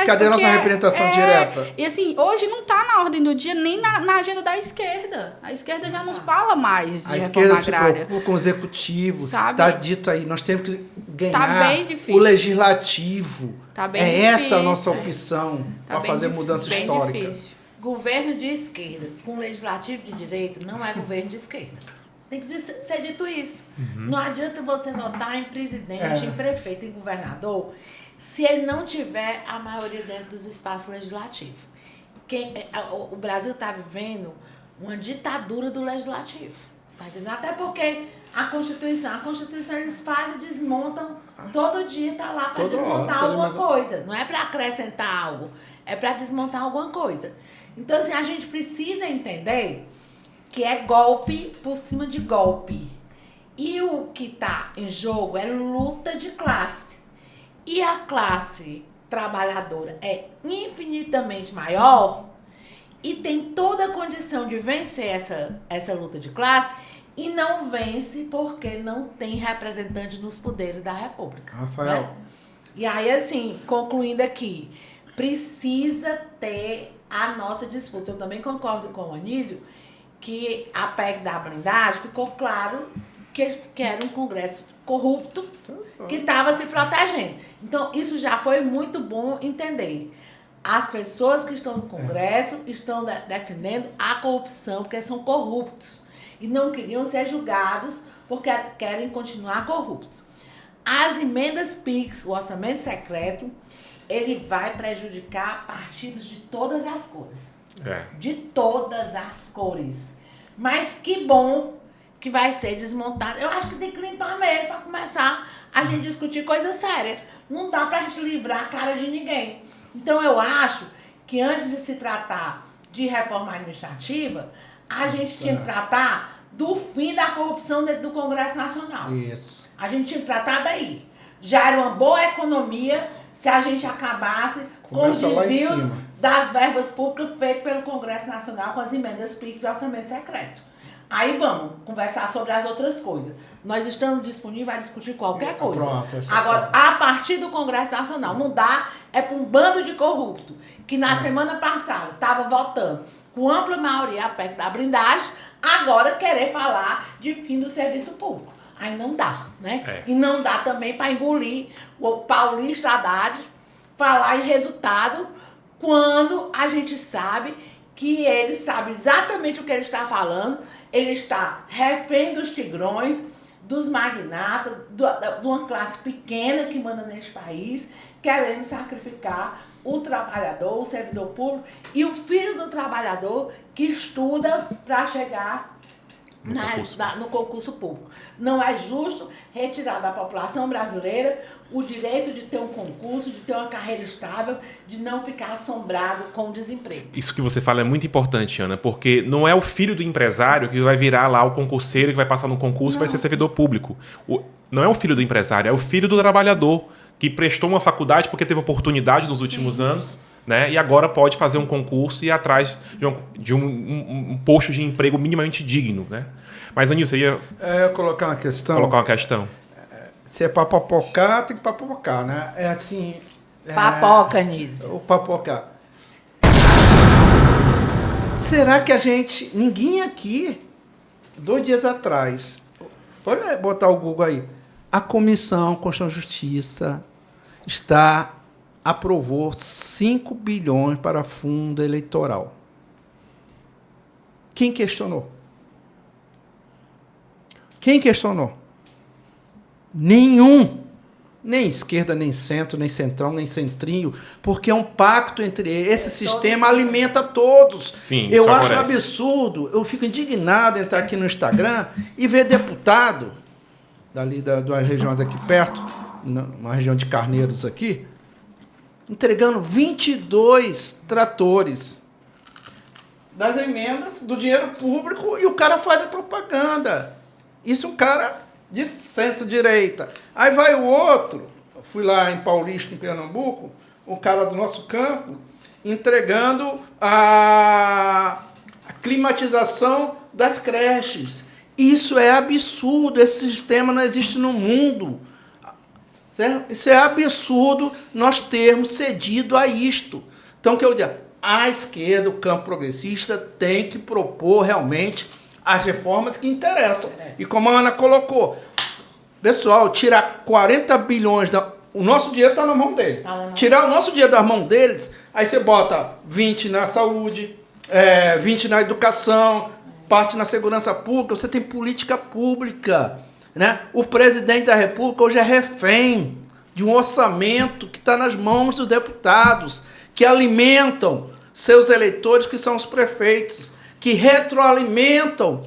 Cadê a nossa representação direta? E assim, hoje não está na ordem do dia, nem na agenda da esquerda. A esquerda já não fala mais de A reforma esquerda se agrária. preocupa com o executivo. Sabe? Está dito aí, nós temos que ganhar Tá bem difícil. o legislativo. Tá bem essa a nossa difícil. opção Tá para bem fazer difí- mudança bem histórica. difícil. Governo de esquerda com legislativo de direita não é governo de esquerda. Tem que ser dito isso. Não adianta você votar em presidente, em prefeito, em governador, se ele não tiver a maioria dentro dos espaços legislativos. O Brasil está vivendo uma ditadura do legislativo. Tá entendendo? Até porque a Constituição eles fazem e desmontam todo dia, está lá para desmontar alguma coisa. Não é para acrescentar algo, é para desmontar alguma coisa. Então, assim, a gente precisa entender que é golpe por cima de golpe. E o que está em jogo é luta de classe. E a classe trabalhadora é infinitamente maior e tem toda a condição de vencer essa luta de classe e não vence porque não tem representante nos poderes da República. Rafael. Né? E aí, assim, concluindo aqui, precisa ter a nossa disputa. Eu também concordo com o Anísio que a PEC da blindagem ficou claro que era um Congresso corrupto que estava se protegendo. Então, isso já foi muito bom entender. As pessoas que estão no Congresso estão defendendo a corrupção porque são corruptos e não queriam ser julgados porque querem continuar corruptos. As emendas PIX, o orçamento secreto, ele vai prejudicar partidos de todas as cores. De todas as cores. Mas que bom que vai ser desmontado. Eu acho que tem que limpar mesmo para começar a gente discutir coisa séria. Não dá para a gente livrar a cara de ninguém. Então eu acho que antes de se tratar de reforma administrativa, a gente tinha que tratar do fim da corrupção dentro do Congresso Nacional. Isso. A gente tinha que tratar daí. Já era uma boa economia se a gente acabasse com os desvios das verbas públicas feitas pelo Congresso Nacional com as emendas PIX e orçamento secreto. Aí vamos conversar sobre as outras coisas. Nós estamos disponíveis a discutir qualquer coisa. Pronto, agora, a partir do Congresso Nacional, não dá, é para um bando de corrupto que na semana passada estava votando com ampla maioria a PEC da blindagem, agora querer falar de fim do serviço público. Aí não dá, né? E não dá também para engolir o Paulista Haddad falar em resultado quando a gente sabe que ele sabe exatamente o que ele está falando. Ele está refém dos tigrões, dos magnatas, de uma classe pequena que manda neste país, querendo sacrificar o trabalhador, o servidor público e o filho do trabalhador que estuda para chegar no concurso público. Não é justo retirar da população brasileira o direito de ter um concurso, de ter uma carreira estável, de não ficar assombrado com o desemprego. Isso que você fala é muito importante, Ana, porque não é o filho do empresário que vai virar lá o concurseiro que vai passar no concurso e vai ser servidor público. Não é o filho do empresário, é o filho do trabalhador que prestou uma faculdade porque teve oportunidade nos últimos anos, né? E agora pode fazer um concurso e ir atrás de um posto de emprego minimamente digno, né? Mas, Anísio, você ia colocar uma questão. Se é para papocar, tem que papocar, né? É assim... Papoca, Anísio. O papocar. Será que ninguém aqui, 2 dias atrás, pode botar o Google aí, a Comissão Constituição e Justiça aprovou 5 bilhões para fundo eleitoral. Quem questionou? Quem questionou? Nenhum. Nem esquerda, nem centro, nem centrão, nem centrinho, porque é um pacto entre eles. Esse sistema alimenta todos. Sim, eu isso acho favorece. absurdo, eu fico indignado em entrar aqui no Instagram e ver deputado, dali das regiões aqui perto, uma região de Carneiros aqui, entregando 22 tratores das emendas, do dinheiro público, e o cara faz a propaganda. Isso um cara de centro-direita. Aí vai o outro, eu fui lá em Paulista, em Pernambuco, o cara do nosso campo, entregando a climatização das creches. Isso é absurdo, esse sistema não existe no mundo. Certo? Isso é absurdo nós termos cedido a isto. Então, o que eu digo? A esquerda, o campo progressista, tem que propor realmente as reformas que interessam. E como a Ana colocou, pessoal, tirar 40 bilhões, o nosso dinheiro está na mão dele. Tirar o nosso dinheiro da mão deles, aí você bota 20 na saúde, 20 na educação, parte na segurança pública, você tem política pública. Né? O presidente da República hoje é refém de um orçamento que está nas mãos dos deputados, que alimentam seus eleitores, que são os prefeitos, que retroalimentam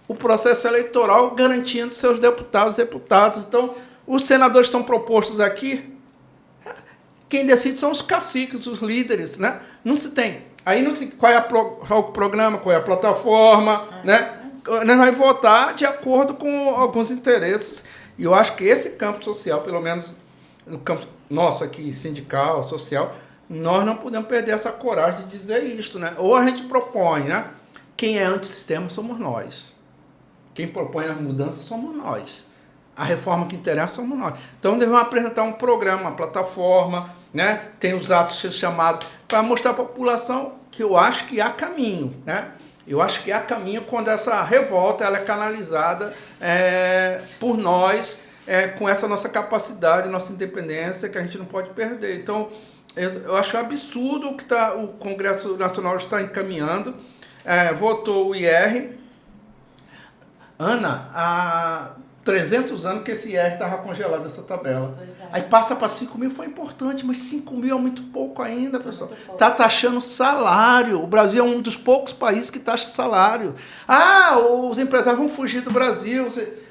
o processo eleitoral, garantindo seus deputados. Então, os senadores estão propostos aqui, quem decide são os caciques, os líderes, né? Não se tem. Aí não se qual é o programa, qual é a plataforma, né? Nós vamos votar de acordo com alguns interesses. E eu acho que esse campo social, pelo menos no campo nosso aqui, sindical, social, nós não podemos perder essa coragem de dizer isto, né? Ou a gente propõe, né? Quem é antissistema somos nós. Quem propõe as mudanças somos nós. A reforma que interessa somos nós. Então devemos apresentar um programa, uma plataforma, né? Tem os atos chamados para mostrar à população que eu acho que há caminho, né? Eu acho que há caminho quando essa revolta ela é canalizada por nós, com essa nossa capacidade, nossa independência, que a gente não pode perder. Então, eu acho absurdo o que o Congresso Nacional está encaminhando. Votou o IR. Ana, há 300 anos que esse IR estava congelado, essa tabela. Aí passa para 5 mil, foi importante, mas 5 mil é muito pouco ainda, pessoal. Está taxando salário. O Brasil é um dos poucos países que taxa salário. Os empresários vão fugir do Brasil.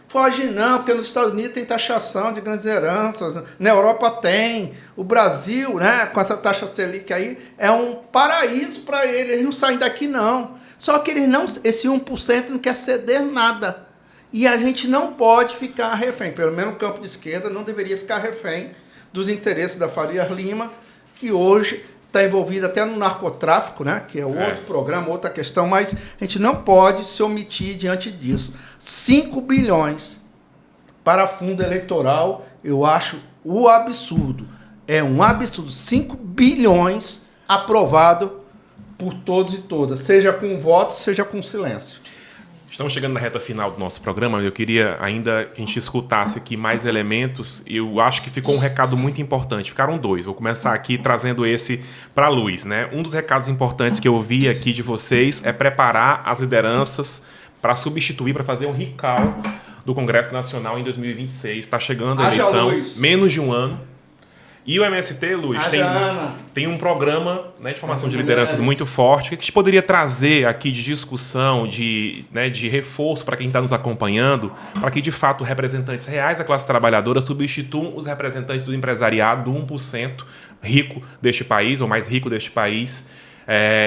Foge não, porque nos Estados Unidos tem taxação de grandes heranças, na Europa tem. O Brasil, né, com essa taxa Selic aí, é um paraíso para eles. Eles não saem daqui, não. Só que esse 1% não quer ceder nada. E a gente não pode ficar refém, pelo menos o campo de esquerda não deveria ficar refém dos interesses da Faria Lima, que hoje está envolvida até no narcotráfico, né? Que é outro programa, outra questão, mas a gente não pode se omitir diante disso. 5 bilhões para fundo eleitoral, eu acho o absurdo. É um absurdo. 5 bilhões aprovado por todos e todas, seja com voto, seja com silêncio. Estamos chegando na reta final do nosso programa. Eu queria ainda que a gente escutasse aqui mais elementos. Eu acho que ficou um recado muito importante. Ficaram 2. Vou começar aqui trazendo esse para a luz, né? Um dos recados importantes que eu vi aqui de vocês é preparar as lideranças para substituir, para fazer um recall do Congresso Nacional em 2026. Está chegando a eleição, menos de um ano. E o MST, Luiz, tem um programa, né, de formação de lideranças muito forte. O que a gente poderia trazer aqui de discussão, de reforço para quem está nos acompanhando, para que, de fato, representantes reais da classe trabalhadora substituam os representantes do empresariado, do 1% rico deste país, ou mais rico deste país,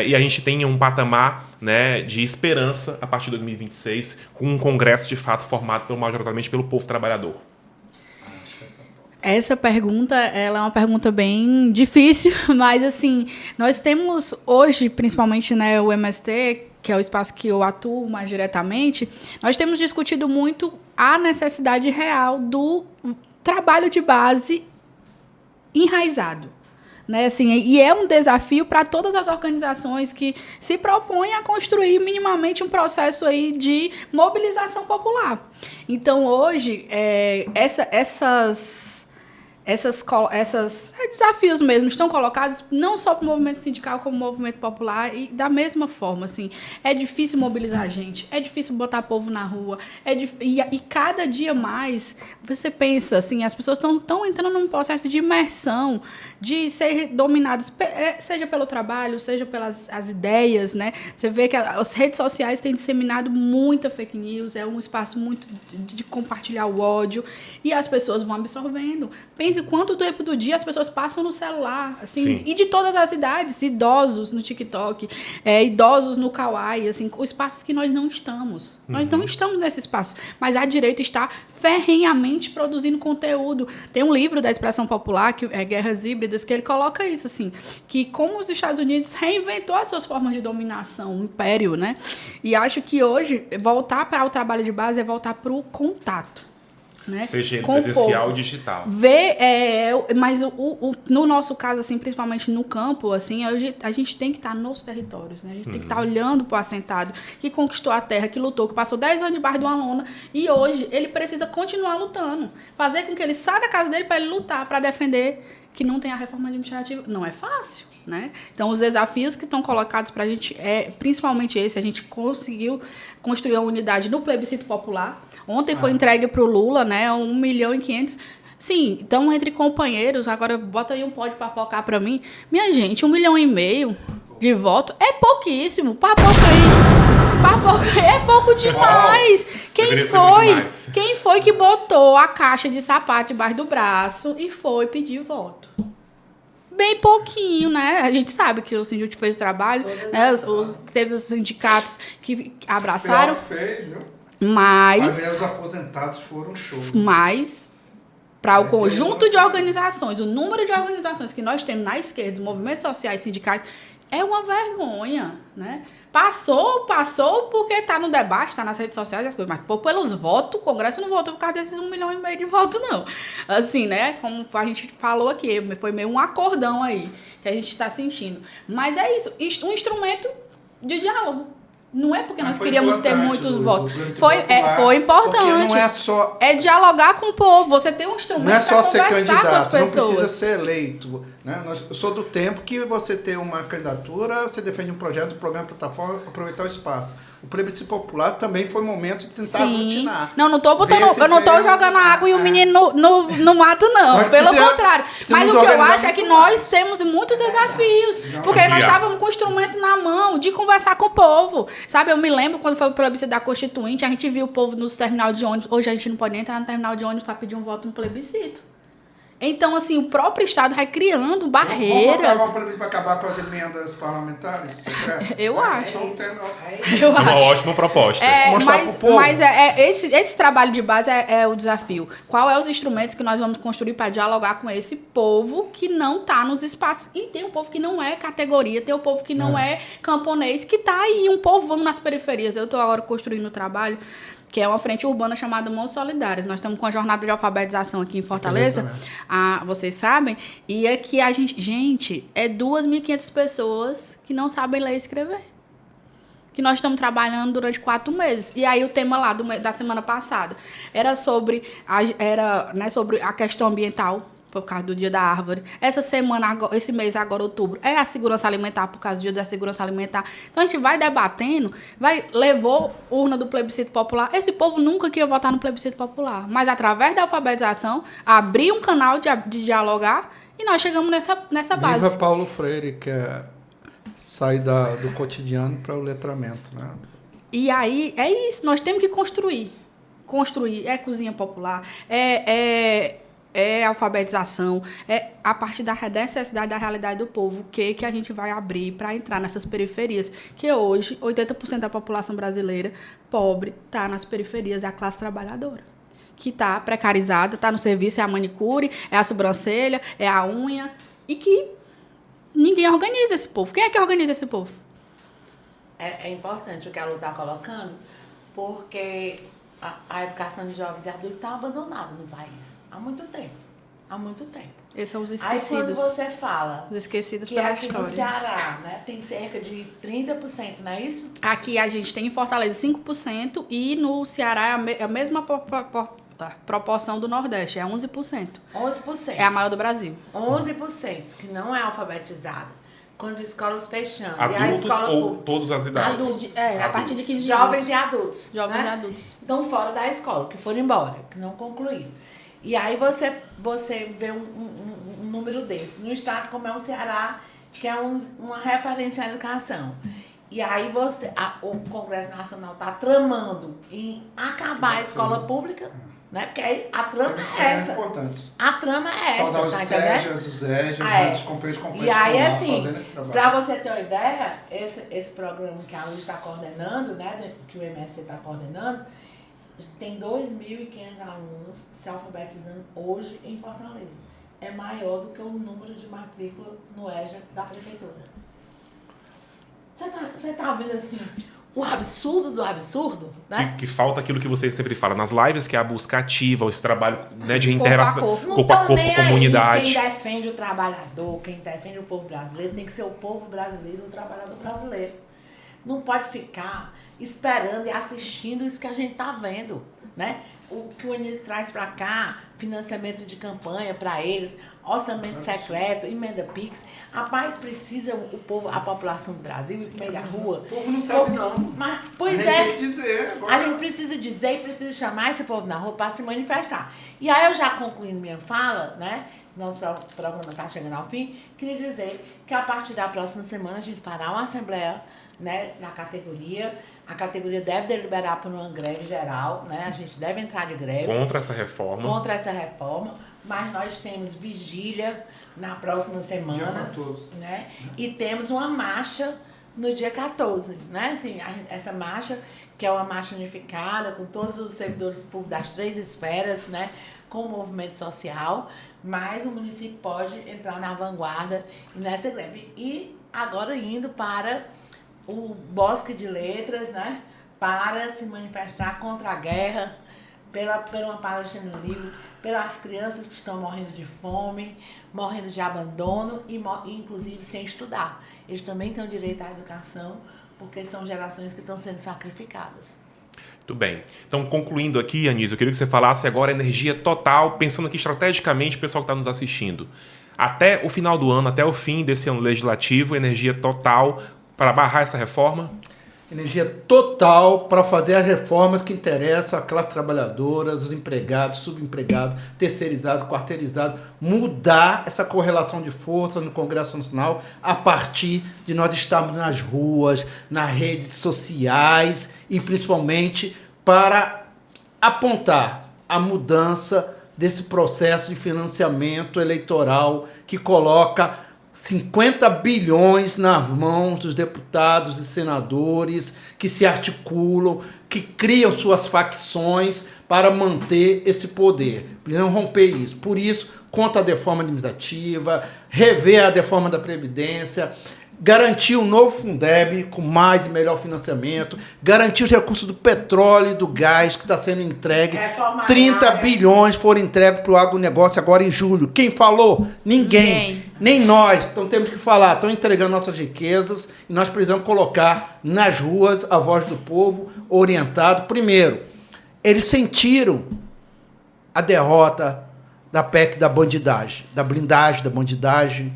e a gente tenha um patamar, né, de esperança a partir de 2026, com um Congresso, de fato, formado majoritariamente pelo povo trabalhador. Essa pergunta, ela é uma pergunta bem difícil, mas assim, nós temos hoje, principalmente, né, o MST, que é o espaço que eu atuo mais diretamente, nós temos discutido muito a necessidade real do trabalho de base enraizado. Né, assim, e é um desafio para todas as organizações que se propõem a construir minimamente um processo aí de mobilização popular. Então, hoje, esses desafios mesmo estão colocados não só para o movimento sindical, como o movimento popular, e da mesma forma, assim, é difícil mobilizar a gente, é difícil botar povo na rua, e cada dia mais, você pensa, assim, as pessoas estão entrando num processo de imersão, de ser dominadas, seja pelo trabalho, seja pelas as ideias, né? Você vê que as redes sociais têm disseminado muita fake news, é um espaço muito de compartilhar o ódio, e as pessoas vão absorvendo. Pense quanto tempo do dia as pessoas passam no celular, assim, Sim. e de todas as idades, idosos no TikTok, idosos no Kawaii, assim, espaços que nós não estamos. Nós não estamos nesse espaço, mas a direita está ferrenhamente produzindo conteúdo. Tem um livro da Expressão Popular, que é Guerras Híbridas, que ele coloca isso, assim, que como os Estados Unidos reinventou as suas formas de dominação, o império, né? E acho que hoje, voltar para o trabalho de base é voltar para o contato. Né? Seja ele com o presencial povo. ou digital. Mas no nosso caso, assim, principalmente no campo, assim, a gente tem que estar nos territórios, né? A gente tem que estar olhando para o assentado que conquistou a terra, que lutou, que passou 10 anos debaixo de uma lona, e hoje ele precisa continuar lutando. Fazer com que ele saia da casa dele para ele lutar, para defender que não tem a reforma administrativa. Não é fácil, né? Então, os desafios que estão colocados para a gente principalmente esse. A gente conseguiu construir uma unidade no plebiscito popular. Ontem foi entregue para o Lula, né? 1.500.000. Sim, então entre companheiros, agora bota aí um pó de papocar para mim. Minha gente, 1,5 milhão de voto é pouquíssimo. Papoca aí. Papoca é pouco demais. Quem foi que botou a caixa de sapato debaixo do braço e foi pedir voto? Bem pouquinho, né? A gente sabe que o Sindicute fez o trabalho, né? Teve os sindicatos que abraçaram. Fez, viu? Mas os aposentados foram show. Mas, para o conjunto de organizações, o número de organizações que nós temos na esquerda, movimentos sociais, sindicais, é uma vergonha, né? Passou porque está no debate, está nas redes sociais, as coisas, mas pelos votos, o Congresso não votou por causa desses 1,5 milhão de votos, não. Assim, né? Como a gente falou aqui, foi meio um acordão aí que a gente está sentindo. Mas é isso, um instrumento de diálogo. Não é porque nós queríamos ter muitos votos. Foi importante. Não é só... É dialogar com o povo. Você tem um instrumento para conversar com as pessoas. Não precisa ser eleito. Né? Eu sou do tempo que você tem uma candidatura, você defende um projeto, um programa, plataforma, aproveitar o espaço. O plebiscito popular também foi um momento de tentar aglutinar. Não estou jogando água e o menino no mato, não. Mas pelo contrário. Mas o que eu acho é que nós temos muitos desafios. Porque nós estávamos com o instrumento na mão de conversar com o povo. Sabe, eu me lembro quando foi o plebiscito da Constituinte, a gente viu o povo nos terminais de ônibus. Hoje a gente não pode nem entrar no terminal de ônibus para pedir um voto no plebiscito. Então, assim, o próprio Estado vai criando barreiras. Vamos para acabar com as emendas parlamentares secretas? Eu acho. É uma ótima proposta. Mostrar pro povo. Mas esse trabalho de base é o desafio. Qual é os instrumentos que nós vamos construir para dialogar com esse povo que não está nos espaços? E tem um povo que não é categoria, tem um povo que não é camponês, que está aí, um povo nas periferias. Eu estou agora construindo o trabalho, que é uma frente urbana chamada Mãos Solidárias. Nós estamos com a jornada de alfabetização aqui em Fortaleza, vocês sabem, e aqui a gente, é 2.500 pessoas que não sabem ler e escrever. Que nós estamos trabalhando durante 4 meses. E aí o tema lá da semana passada era sobre a questão ambiental, por causa do Dia da Árvore. Essa semana, esse mês agora, outubro, é a segurança alimentar, por causa do Dia da Segurança Alimentar. Então a gente vai debatendo, levou urna do plebiscito popular. Esse povo nunca queria votar no plebiscito popular, mas através da alfabetização, abrir um canal de dialogar, e nós chegamos nessa base. Viva Paulo Freire, que é sair do cotidiano para o letramento, né? E aí, é isso, nós temos que construir. É cozinha popular, é alfabetização, é a partir da necessidade da realidade do povo, que a gente vai abrir para entrar nessas periferias, que hoje 80% da população brasileira pobre está nas periferias, é a classe trabalhadora, que está precarizada, está no serviço, é a manicure, é a sobrancelha, é a unha, e que ninguém organiza esse povo. Quem é que organiza esse povo? É importante o que a Lu está colocando, porque a educação de jovens e adultos está abandonada no país. Há muito tempo. Esses são os esquecidos. Aí quando você fala os esquecidos que pela aqui história. no Ceará, né, tem cerca de 30%, não é isso? Aqui a gente tem em Fortaleza 5% e no Ceará é a mesma A proporção do Nordeste é 11%. 11%. É a maior do Brasil. 11% que não é alfabetizada. Com as escolas fechando. E a Adultos escola ou pública. todas as idades? Adultos. A partir de 15 Jovens anos. e adultos. Jovens né? e adultos. Estão fora da escola, que foram embora, que não concluíram. E aí você vê um número desse. No estado como é o Ceará, que é uma referência à educação. E aí o Congresso Nacional está tramando em acabar a escola pública, né? Porque aí a trama é essa. Importantes. A trama é essa, Saudar os tá entendendo? Sérgios, os Égios, os companheiros E aí, estão lá assim, fazendo esse trabalho. para você ter uma ideia, esse programa que a Luz está coordenando, né, que o MSC está coordenando, tem 2.500 alunos se alfabetizando hoje em Fortaleza. É maior do que o número de matrícula no EJA da prefeitura. Você tá vendo, assim, o absurdo do absurdo, né? Que falta aquilo que você sempre fala nas lives, que é a busca ativa, esse trabalho, né, de interação, Não corpo a tão corpo, nem comunidade. Aí. Quem defende o trabalhador, quem defende o povo brasileiro, tem que ser o povo brasileiro, o trabalhador brasileiro. Não pode ficar esperando e assistindo isso que a gente tá vendo, né? O que o Anísio traz para cá, financiamento de campanha para eles, orçamento secreto, emenda Pix. Rapaz, precisa o povo, a população do Brasil ir pro meio da rua. O povo não sabe, não. Mas, pois A é. gente tem que dizer agora. A gente precisa dizer e precisa chamar esse povo na rua para se manifestar. E aí eu já concluindo minha fala, né? Nosso programa está chegando ao fim. Queria dizer que a partir da próxima semana a gente fará uma assembleia, né, na categoria. A categoria deve deliberar por uma greve geral, né? A gente deve entrar de greve. Contra essa reforma. Mas nós temos vigília na próxima semana. Dia 14. Né? E temos uma marcha no dia 14, né? Assim, essa marcha, que é uma marcha unificada, com todos os servidores públicos das 3 esferas, né? Com o movimento social, mas o município pode entrar na vanguarda nessa greve. E agora indo para o Bosque de Letras, né? Para se manifestar contra a guerra, pela uma Palestina livre, pelas crianças que estão morrendo de fome, morrendo de abandono e inclusive sem estudar. Eles também têm o direito à educação, porque são gerações que estão sendo sacrificadas. Muito bem. Então, concluindo aqui, Anísio, eu queria que você falasse agora energia total, pensando aqui estrategicamente o pessoal que está nos assistindo. Até o final do ano, até o fim desse ano legislativo, energia total para barrar essa reforma? Energia total para fazer as reformas que interessam a classe trabalhadora, os empregados, subempregados, terceirizados, quarteirizados, mudar essa correlação de força no Congresso Nacional a partir de nós estarmos nas ruas, nas redes sociais e principalmente para apontar a mudança desse processo de financiamento eleitoral que coloca 50 bilhões nas mãos dos deputados e senadores que se articulam, que criam suas facções para manter esse poder. Precisam romper isso. Por isso, contra a deforma administrativa, rever a deforma da Previdência, garantir um novo Fundeb com mais e melhor financiamento, garantir os recursos do petróleo e do gás que está sendo entregue. 30 bilhões foram entregues para o agronegócio agora em julho. Quem falou? Ninguém. Nem nós. Então temos que falar. Estão entregando nossas riquezas e nós precisamos colocar nas ruas a voz do povo orientado. Primeiro, eles sentiram a derrota da PEC da bandidagem, da blindagem, da bandidagem,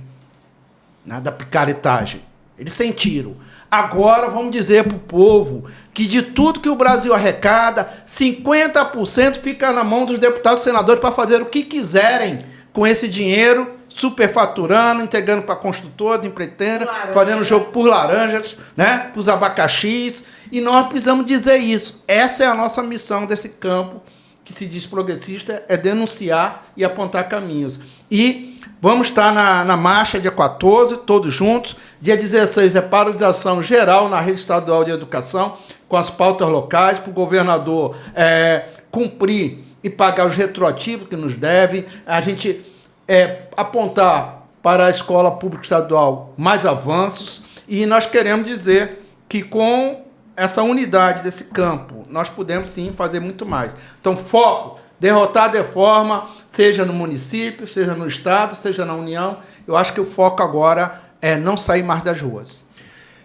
né, da picaretagem. Eles sentiram. Agora vamos dizer para o povo que de tudo que o Brasil arrecada, 50% fica na mão dos deputados e senadores para fazer o que quiserem com esse dinheiro, superfaturando, entregando para construtores, empreiteiras, fazendo jogo por laranjas, né, por abacaxis. E nós precisamos dizer isso. Essa é a nossa missão desse campo que se diz progressista, é denunciar e apontar caminhos. E vamos estar na marcha dia 14, todos juntos. Dia 16 é paralisação geral na rede estadual de educação, com as pautas locais, para o governador cumprir e pagar os retroativos que nos deve. A gente apontar para a escola pública estadual mais avanços. E nós queremos dizer que com essa unidade desse campo, nós podemos sim fazer muito mais. Então, foco, derrotar a deforma, seja no município, seja no estado, seja na União. Eu acho que o foco agora é não sair mais das ruas.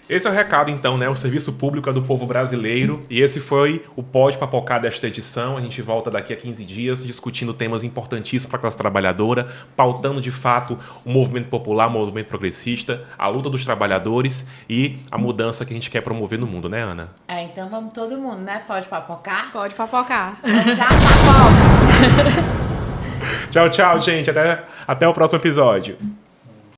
Esse é o recado, então, né? O serviço público é do povo brasileiro. E esse foi o Pode Papocar desta edição. A gente volta daqui a 15 dias discutindo temas importantíssimos para a classe trabalhadora, pautando, de fato, o movimento popular, o movimento progressista, a luta dos trabalhadores e a mudança que a gente quer promover no mundo, né, Ana? Então vamos todo mundo, né? Pode papocar? Pode papocar. Já papoca! Tchau, tchau, gente. Até o próximo episódio.